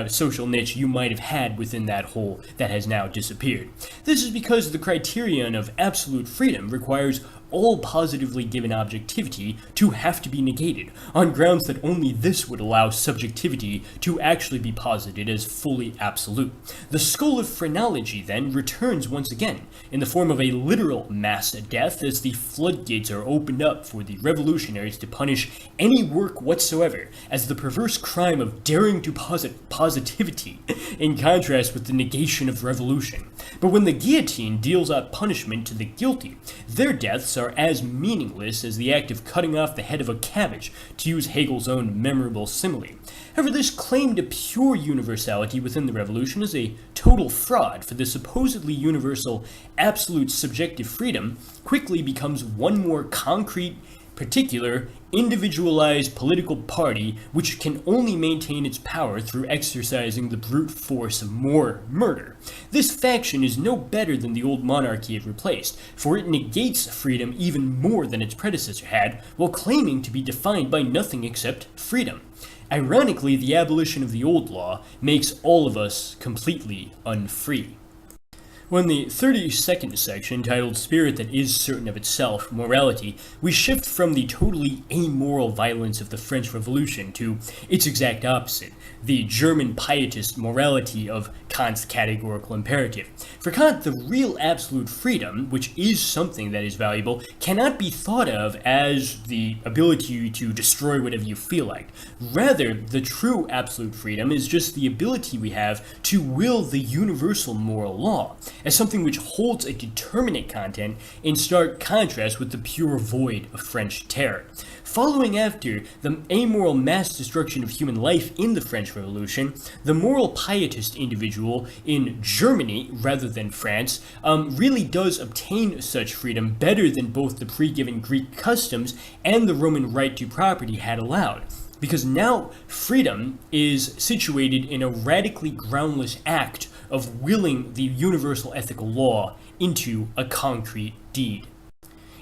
social niche you might have had within that whole that has now disappeared. This is because the criterion of absolute freedom requires all positively given objectivity to have to be negated, on grounds that only this would allow subjectivity to actually be posited as fully absolute. The School of Phrenology, then, returns once again, in the form of a literal mass death, as the floodgates are opened up for the revolutionaries to punish any work whatsoever as the perverse crime of daring to posit positivity, in contrast with the negation of revolution. But when the guillotine deals out punishment to the guilty, their deaths are as meaningless as the act of cutting off the head of a cabbage, to use Hegel's own memorable simile. However, this claim to pure universality within the revolution is a total fraud, for the supposedly universal, absolute subjective freedom quickly becomes one more concrete, particular, individualized political party which can only maintain its power through exercising the brute force of more murder. This faction is no better than the old monarchy it replaced, for it negates freedom even more than its predecessor had, while claiming to be defined by nothing except freedom. Ironically, the abolition of the old law makes all of us completely unfree. When the 32nd section, titled Spirit That Is Certain of Itself, Morality, we shift from the totally amoral violence of the French Revolution to its exact opposite, the German pietist morality of Kant's categorical imperative. For Kant, the real absolute freedom, which is something that is valuable, cannot be thought of as the ability to destroy whatever you feel like. Rather, the true absolute freedom is just the ability we have to will the universal moral law as something which holds a determinate content in stark contrast with the pure void of French terror. Following after the amoral mass destruction of human life in the French Revolution, the moral pietist individual in Germany, rather than France, really does obtain such freedom better than both the pre-given Greek customs and the Roman right to property had allowed. Because now freedom is situated in a radically groundless act of willing the universal ethical law into a concrete deed.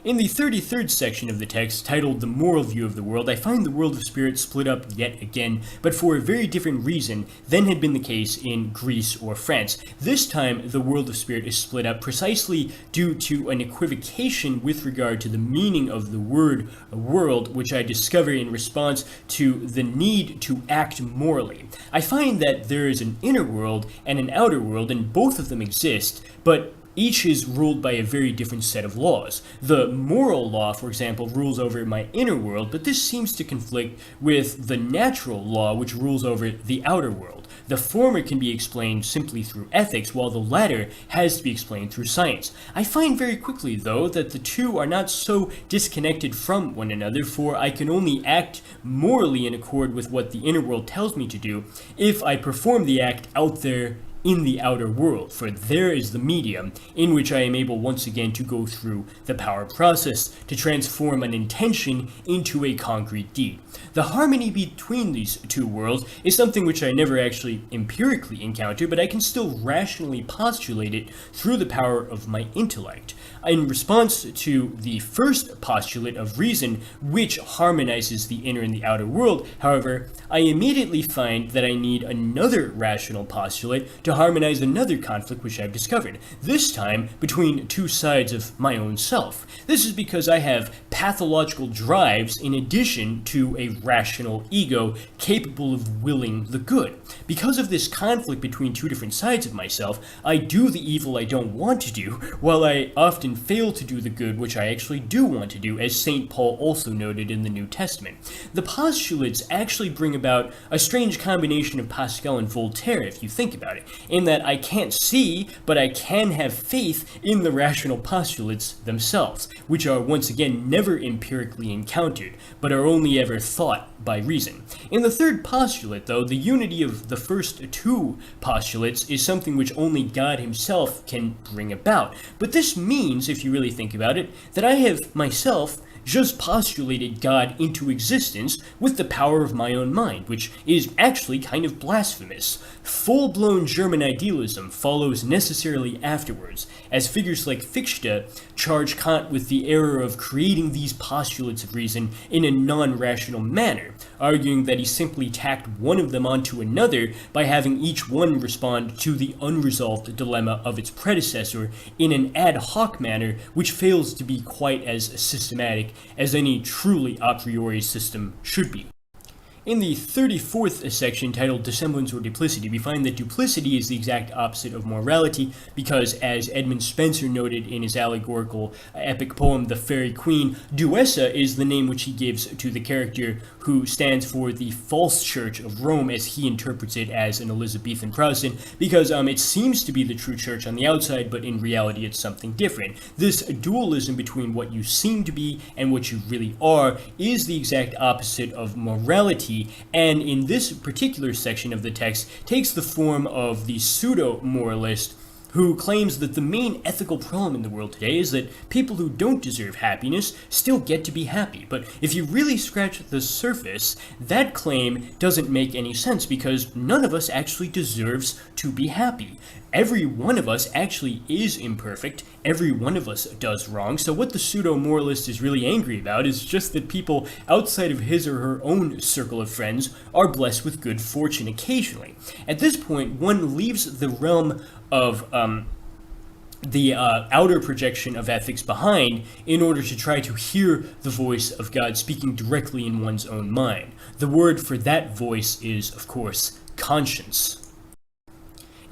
In the 33rd section of the text, titled The Moral View of the World, I find the world of spirit split up yet again, but for a very different reason than had been the case in Greece or France. This time, the world of spirit is split up precisely due to an equivocation with regard to the meaning of the word world, which I discover in response to the need to act morally. I find that there is an inner world and an outer world, and both of them exist, but each is ruled by a very different set of laws. The moral law, for example, rules over my inner world, but this seems to conflict with the natural law, which rules over the outer world. The former can be explained simply through ethics, while the latter has to be explained through science. I find very quickly, though, that the two are not so disconnected from one another, for I can only act morally in accord with what the inner world tells me to do if I perform the act out there in the outer world, for there is the medium in which I am able once again to go through the power process to transform an intention into a concrete deed. The harmony between these two worlds is something which I never actually empirically encounter, but I can still rationally postulate it through the power of my intellect. In response to the first postulate of reason, which harmonizes the inner and the outer world, however, I immediately find that I need another rational postulate to harmonize another conflict which I've discovered, this time between two sides of my own self. This is because I have pathological drives in addition to a rational ego capable of willing the good. Because of this conflict between two different sides of myself, I do the evil I don't want to do, while I often fail to do the good which I actually do want to do, as St. Paul also noted in the New Testament. The postulates actually bring about a strange combination of Pascal and Voltaire, if you think about it, in that I can't see, but I can have faith in the rational postulates themselves, which are once again never empirically encountered, but are only ever thought by reason. In the third postulate, though, the unity of the first two postulates is something which only God himself can bring about. But this means, if you really think about it, that I have myself just postulated God into existence with the power of my own mind, which is actually kind of blasphemous. Full-blown German idealism follows necessarily afterwards, as figures like Fichte charge Kant with the error of creating these postulates of reason in a non-rational manner, arguing that he simply tacked one of them onto another by having each one respond to the unresolved dilemma of its predecessor in an ad hoc manner which fails to be quite as systematic as any truly a priori system should be. In the 34th section, titled Dissemblance or Duplicity, we find that duplicity is the exact opposite of morality because, as Edmund Spenser noted in his allegorical epic poem, The Fairy Queen, Duessa is the name which he gives to the character who stands for the false church of Rome, as he interprets it as an Elizabethan Protestant, because it seems to be the true church on the outside, but in reality it's something different. This dualism between what you seem to be and what you really are is the exact opposite of morality, and in this particular section of the text takes the form of the pseudo-moralist who claims that the main ethical problem in the world today is that people who don't deserve happiness still get to be happy. But if you really scratch the surface, that claim doesn't make any sense because none of us actually deserves to be happy. Every one of us actually is imperfect. Every one of us does wrong. So what the pseudo-moralist is really angry about is just that people outside of his or her own circle of friends are blessed with good fortune occasionally. At this point, one leaves the realm of the outer projection of ethics behind in order to try to hear the voice of God speaking directly in one's own mind. The word for that voice is, of course, conscience.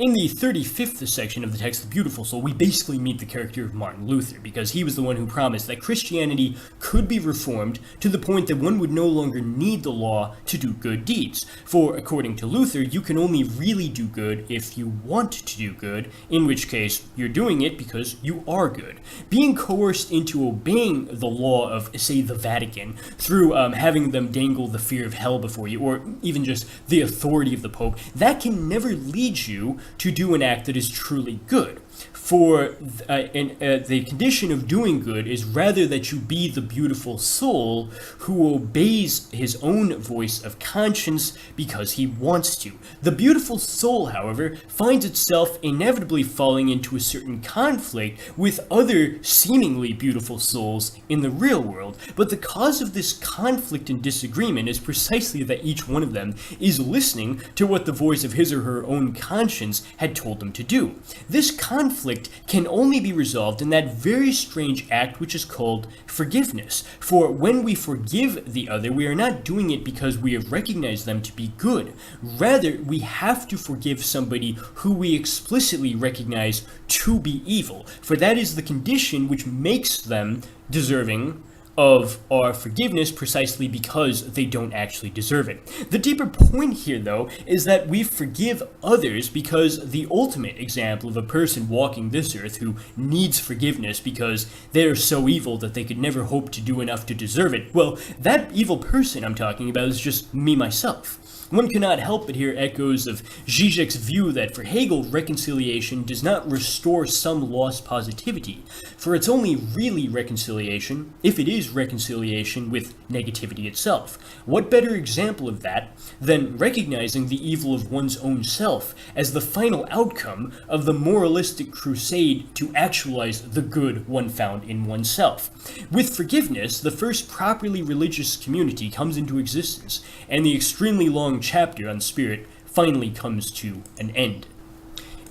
In the 35th section of the text, The Beautiful Soul, we basically meet the character of Martin Luther, because he was the one who promised that Christianity could be reformed to the point that one would no longer need the law to do good deeds. For, according to Luther, you can only really do good if you want to do good, in which case you're doing it because you are good. Being coerced into obeying the law of, say, the Vatican, through having them dangle the fear of hell before you, or even just the authority of the Pope, that can never lead you to do an act that is truly good. For the condition of doing good is rather that you be the beautiful soul who obeys his own voice of conscience because he wants to. The beautiful soul, however, finds itself inevitably falling into a certain conflict with other seemingly beautiful souls in the real world, but the cause of this conflict and disagreement is precisely that each one of them is listening to what the voice of his or her own conscience had told them to do. This conflict can only be resolved in that very strange act which is called forgiveness. For when we forgive the other, we are not doing it because we have recognized them to be good. Rather, we have to forgive somebody who we explicitly recognize to be evil, for that is the condition which makes them deserving of our forgiveness precisely because they don't actually deserve it. The deeper point here, though, is that we forgive others because the ultimate example of a person walking this earth who needs forgiveness because they're so evil that they could never hope to do enough to deserve it, well, that evil person I'm talking about is just me myself. One cannot help but hear echoes of Zizek's view that for Hegel, reconciliation does not restore some lost positivity, for it's only really reconciliation if it is reconciliation with negativity itself. What better example of that than recognizing the evil of one's own self as the final outcome of the moralistic crusade to actualize the good one found in oneself? With forgiveness, the first properly religious community comes into existence, and the extremely long chapter on spirit finally comes to an end.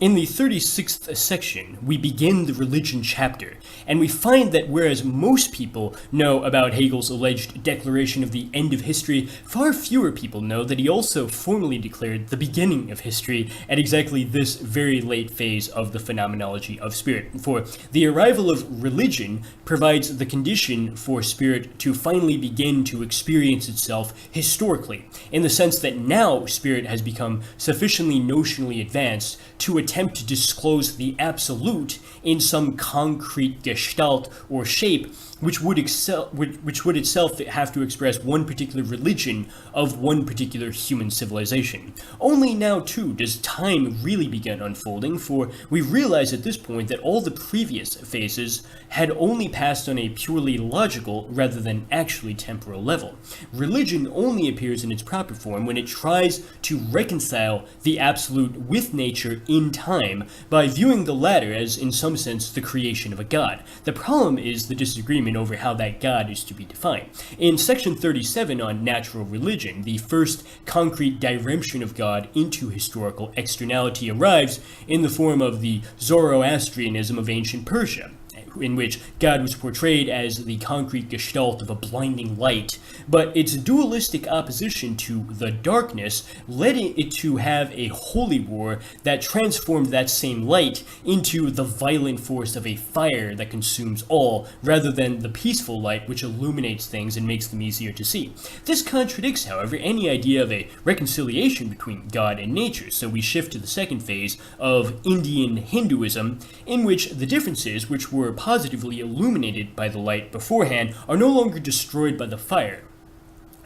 In the 36th section, we begin the religion chapter, and we find that whereas most people know about Hegel's alleged declaration of the end of history, far fewer people know that he also formally declared the beginning of history at exactly this very late phase of the phenomenology of spirit. For the arrival of religion provides the condition for spirit to finally begin to experience itself historically, in the sense that now spirit has become sufficiently notionally advanced to attempt to disclose the absolute in some concrete gestalt or shape which would itself have to express one particular religion of one particular human civilization. Only now, too, does time really begin unfolding, for we realize at this point that all the previous phases had only passed on a purely logical rather than actually temporal level. Religion only appears in its proper form when it tries to reconcile the absolute with nature in time by viewing the latter as, in some sense, the creation of a god. The problem is the disagreement over how that God is to be defined. In section 37 on natural religion, the first concrete diremption of God into historical externality arrives in the form of the Zoroastrianism of ancient Persia, in which God was portrayed as the concrete gestalt of a blinding light, but its dualistic opposition to the darkness led it to have a holy war that transformed that same light into the violent force of a fire that consumes all, rather than the peaceful light which illuminates things and makes them easier to see. This contradicts, however, any idea of a reconciliation between God and nature, so we shift to the second phase of Indian Hinduism, in which the differences which were positively illuminated by the light beforehand are no longer destroyed by the fire,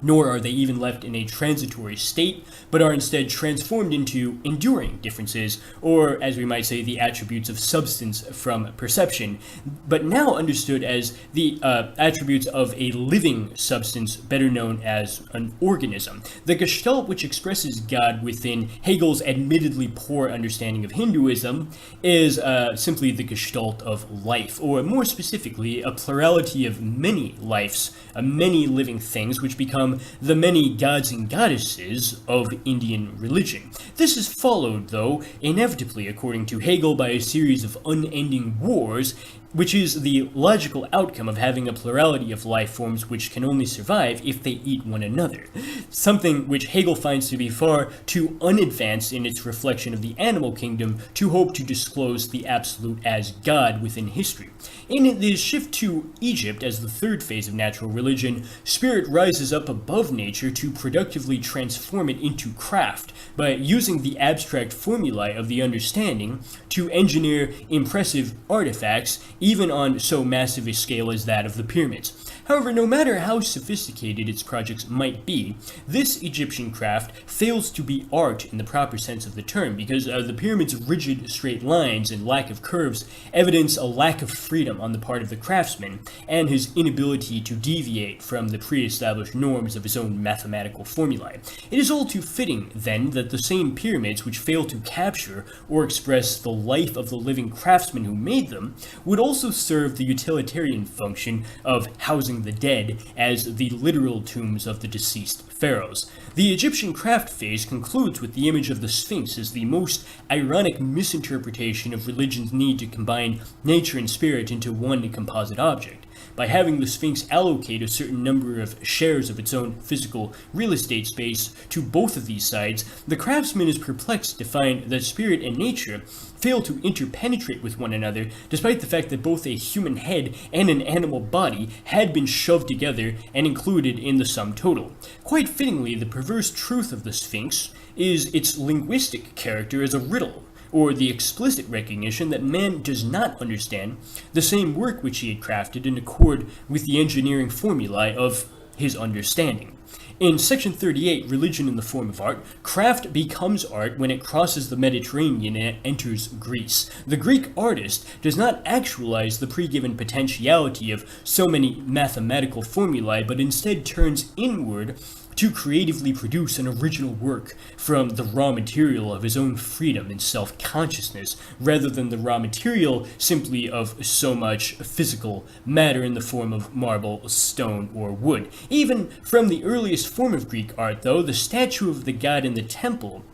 nor are they even left in a transitory state, but are instead transformed into enduring differences, or, as we might say, the attributes of substance from perception, but now understood as the attributes of a living substance, better known as an organism. The gestalt which expresses God within Hegel's admittedly poor understanding of Hinduism is simply the gestalt of life, or more specifically, a plurality of many lives, many living things which become the many gods and goddesses of Indian religion. This is followed, though, inevitably, according to Hegel, by a series of unending wars which is the logical outcome of having a plurality of life forms which can only survive if they eat one another, something which Hegel finds to be far too unadvanced in its reflection of the animal kingdom to hope to disclose the absolute as God within history. In the shift to Egypt as the third phase of natural religion, spirit rises up above nature to productively transform it into craft by using the abstract formulae of the understanding to engineer impressive artifacts, even on so massive a scale as that of the pyramids. However, no matter how sophisticated its projects might be, this Egyptian craft fails to be art in the proper sense of the term, because the pyramid's rigid straight lines and lack of curves evidence a lack of freedom on the part of the craftsman, and his inability to deviate from the pre-established norms of his own mathematical formulae. It is all too fitting, then, that the same pyramids which fail to capture or express the life of the living craftsman who made them would also serve the utilitarian function of housing the dead as the literal tombs of the deceased pharaohs. The Egyptian craft phase concludes with the image of the Sphinx as the most ironic misinterpretation of religion's need to combine nature and spirit into one composite object. By having the Sphinx allocate a certain number of shares of its own physical real estate space to both of these sides, the craftsman is perplexed to find that spirit and nature fail to interpenetrate with one another, despite the fact that both a human head and an animal body had been shoved together and included in the sum total. Quite fittingly, the perverse truth of the Sphinx is its linguistic character as a riddle, or the explicit recognition that man does not understand the same work which he had crafted in accord with the engineering formulae of his understanding. In section 38, Religion in the Form of Art, craft becomes art when it crosses the Mediterranean and enters Greece. The Greek artist does not actualize the pre-given potentiality of so many mathematical formulae, but instead turns inward to creatively produce an original work from the raw material of his own freedom and self-consciousness, rather than the raw material simply of so much physical matter in the form of marble, stone, or wood. Even from the earliest form of Greek art, though, the statue of the god in the temple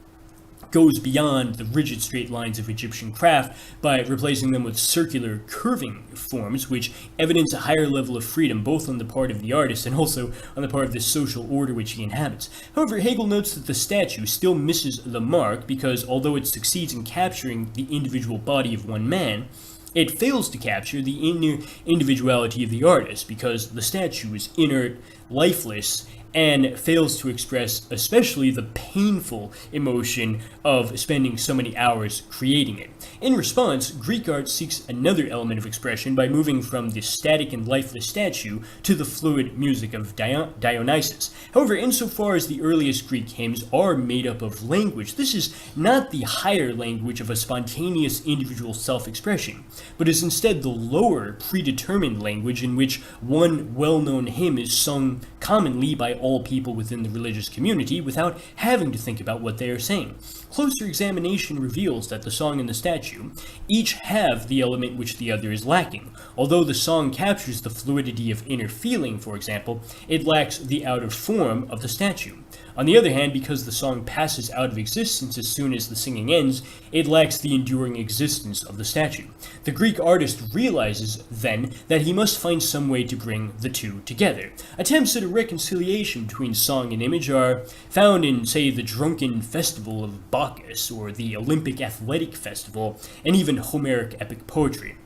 goes beyond the rigid straight lines of Egyptian craft by replacing them with circular curving forms which evidence a higher level of freedom both on the part of the artist and also on the part of the social order which he inhabits. However, Hegel notes that the statue still misses the mark because although it succeeds in capturing the individual body of one man, it fails to capture the inner individuality of the artist because the statue is inert, lifeless, and fails to express especially the painful emotion of spending so many hours creating it. In response, Greek art seeks another element of expression by moving from the static and lifeless statue to the fluid music of Dionysus. However, insofar as the earliest Greek hymns are made up of language, this is not the higher language of a spontaneous individual self-expression, but is instead the lower, predetermined language in which one well-known hymn is sung commonly by all people within the religious community without having to think about what they are saying. Closer examination reveals that the song and the statue each have the element which the other is lacking. Although the song captures the fluidity of inner feeling, for example, it lacks the outer form of the statue. On the other hand, because the song passes out of existence as soon as the singing ends, it lacks the enduring existence of the statue. The Greek artist realizes, then, that he must find some way to bring the two together. Attempts at a reconciliation between song and image are found in, say, the drunken festival of Bacchus, or the Olympic athletic festival, and even Homeric epic poetry.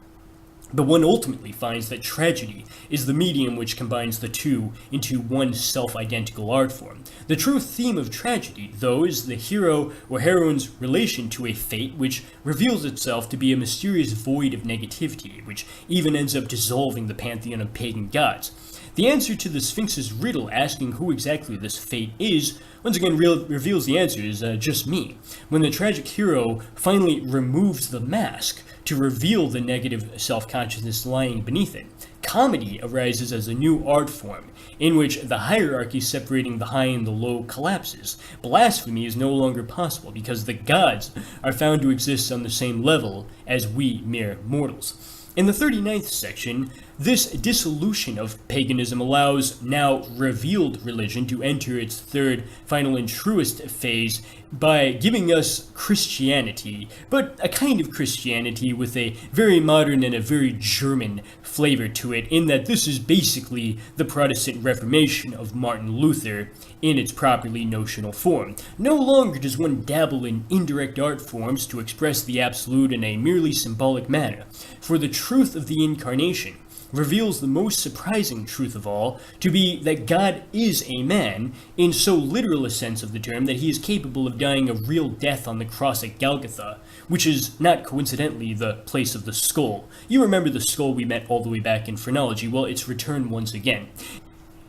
But one ultimately finds that tragedy is the medium which combines the two into one self-identical art form. The true theme of tragedy, though, is the hero or heroine's relation to a fate which reveals itself to be a mysterious void of negativity, which even ends up dissolving the pantheon of pagan gods. The answer to the Sphinx's riddle asking who exactly this fate is, once again reveals the answer is just me. When the tragic hero finally removes the mask to reveal the negative self-consciousness lying beneath it, comedy arises as a new art form, in which the hierarchy separating the high and the low collapses. Blasphemy is no longer possible because the gods are found to exist on the same level as we mere mortals. In the 39th section, This dissolution of paganism allows now revealed religion to enter its third, final, and truest phase by giving us Christianity, but a kind of Christianity with a very modern and a very German flavor to it, in that this is basically the Protestant Reformation of Martin Luther in its properly notional form. No longer does one dabble in indirect art forms to express the absolute in a merely symbolic manner, for the truth of the incarnation reveals the most surprising truth of all to be that God is a man, in so literal a sense of the term that he is capable of dying a real death on the cross at Golgotha, which is not coincidentally the place of the skull. You remember the skull we met all the way back in Phrenology. Well, it's returned once again.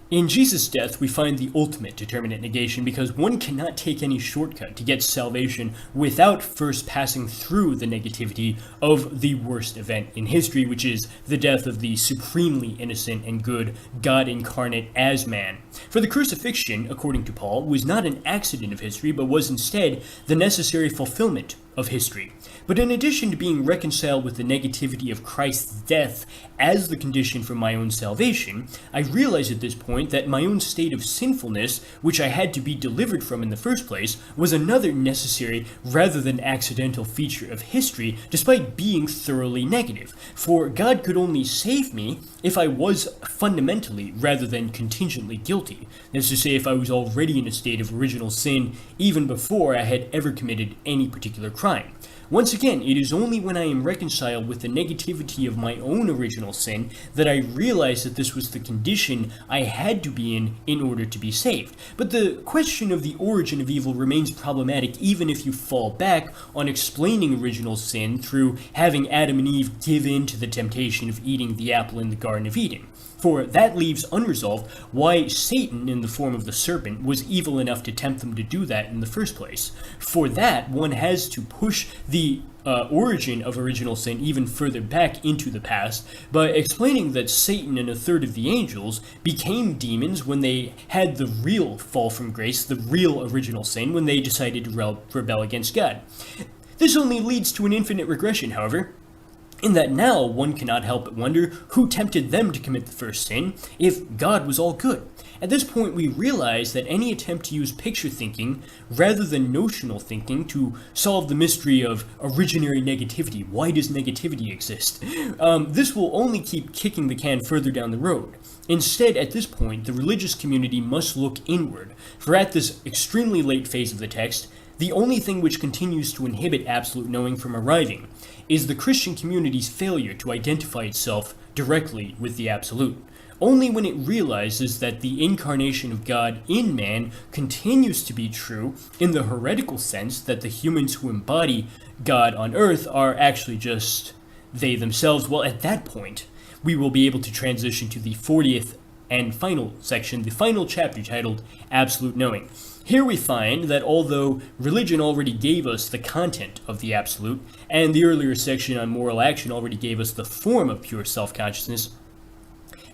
In Jesus' death, we find the ultimate determinate negation, because one cannot take any shortcut to get salvation without first passing through the negativity of the worst event in history, which is the death of the supremely innocent and good God incarnate as man. For the crucifixion, according to Paul, was not an accident of history, but was instead the necessary fulfillment of history. But in addition to being reconciled with the negativity of Christ's death as the condition for my own salvation, I realized at this point that my own state of sinfulness, which I had to be delivered from in the first place, was another necessary rather than accidental feature of history, despite being thoroughly negative. For God could only save me if I was fundamentally rather than contingently guilty. That is to say, if I was already in a state of original sin even before I had ever committed any particular crime. Once again, it is only when I am reconciled with the negativity of my own original sin that I realize that this was the condition I had to be in order to be saved. But the question of the origin of evil remains problematic even if you fall back on explaining original sin through having Adam and Eve give in to the temptation of eating the apple in the Garden of Eden. For that leaves unresolved why Satan, in the form of the serpent, was evil enough to tempt them to do that in the first place. For that, one has to push the origin of original sin even further back into the past by explaining that Satan and a third of the angels became demons when they had the real fall from grace, the real original sin, when they decided to rebel against God. This only leads to an infinite regression, however, in that now one cannot help but wonder who tempted them to commit the first sin if God was all good. At this point, we realize that any attempt to use picture thinking rather than notional thinking to solve the mystery of originary negativity, why does negativity exist, this will only keep kicking the can further down the road. Instead, at this point, the religious community must look inward, for at this extremely late phase of the text, the only thing which continues to inhibit absolute knowing from arriving is the Christian community's failure to identify itself directly with the absolute. Only when it realizes that the incarnation of God in man continues to be true in the heretical sense that the humans who embody God on earth are actually just they themselves, well, at that point, we will be able to transition to the 40th and final section, the final chapter titled Absolute Knowing. Here we find that although religion already gave us the content of the absolute, and the earlier section on moral action already gave us the form of pure self-consciousness,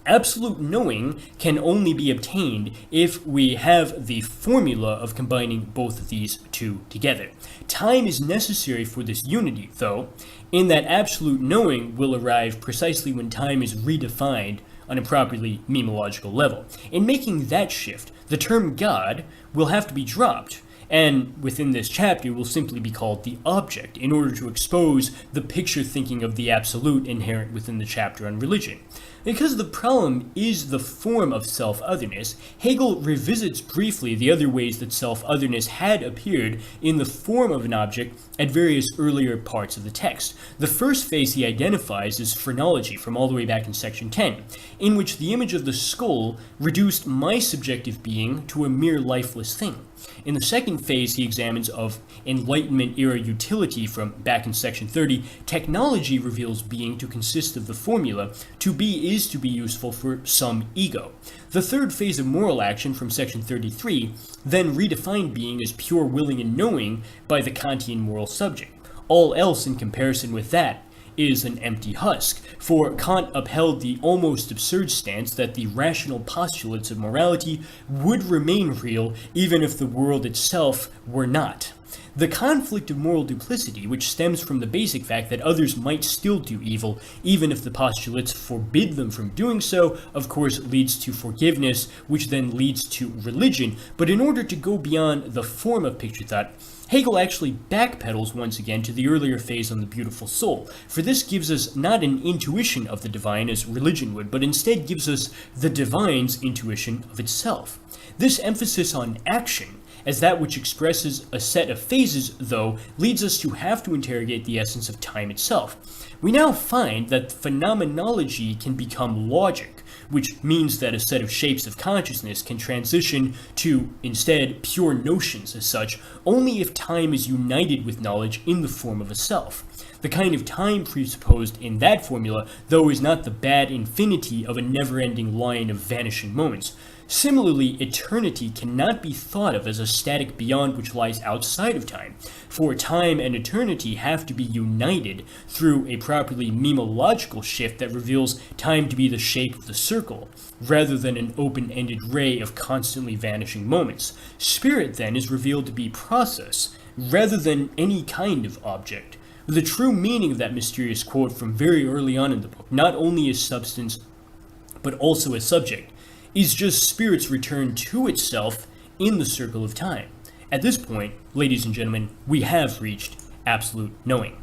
absolute knowing can only be obtained if we have the formula of combining both of these two together. Time is necessary for this unity, though, in that absolute knowing will arrive precisely when time is redefined on a properly memological level. In making that shift, the term God will have to be dropped, and within this chapter will simply be called the object in order to expose the picture thinking of the absolute inherent within the chapter on religion. Because the problem is the form of self-otherness, Hegel revisits briefly the other ways that self-otherness had appeared in the form of an object at various earlier parts of the text. The first phase he identifies is phrenology, from all the way back in section 10, in which the image of the skull reduced my subjective being to a mere lifeless thing. In the second phase he examines of Enlightenment era utility, from back in section 30, technology reveals being to consist of the formula, to be is to be useful for some ego. The third phase of moral action, from section 33, then redefined being as pure willing and knowing by the Kantian moral subject. All else in comparison with that is an empty husk, for Kant upheld the almost absurd stance that the rational postulates of morality would remain real even if the world itself were not. The conflict of moral duplicity, which stems from the basic fact that others might still do evil, even if the postulates forbid them from doing so, of course leads to forgiveness, which then leads to religion. But in order to go beyond the form of picture thought, Hegel actually backpedals once again to the earlier phase on the beautiful soul, for this gives us not an intuition of the divine as religion would, but instead gives us the divine's intuition of itself. This emphasis on action, as that which expresses a set of phases, though, leads us to have to interrogate the essence of time itself. We now find that phenomenology can become logic, which means that a set of shapes of consciousness can transition to, instead, pure notions as such, only if time is united with knowledge in the form of a self. The kind of time presupposed in that formula, though, is not the bad infinity of a never-ending line of vanishing moments. Similarly, eternity cannot be thought of as a static beyond which lies outside of time, for time and eternity have to be united through a properly memological shift that reveals time to be the shape of the circle, rather than an open-ended ray of constantly vanishing moments. Spirit, then, is revealed to be process, rather than any kind of object. The true meaning of that mysterious quote from very early on in the book, not only as substance, but also as subject, is just spirit's return to itself in the circle of time. At this point, ladies and gentlemen, we have reached absolute knowing.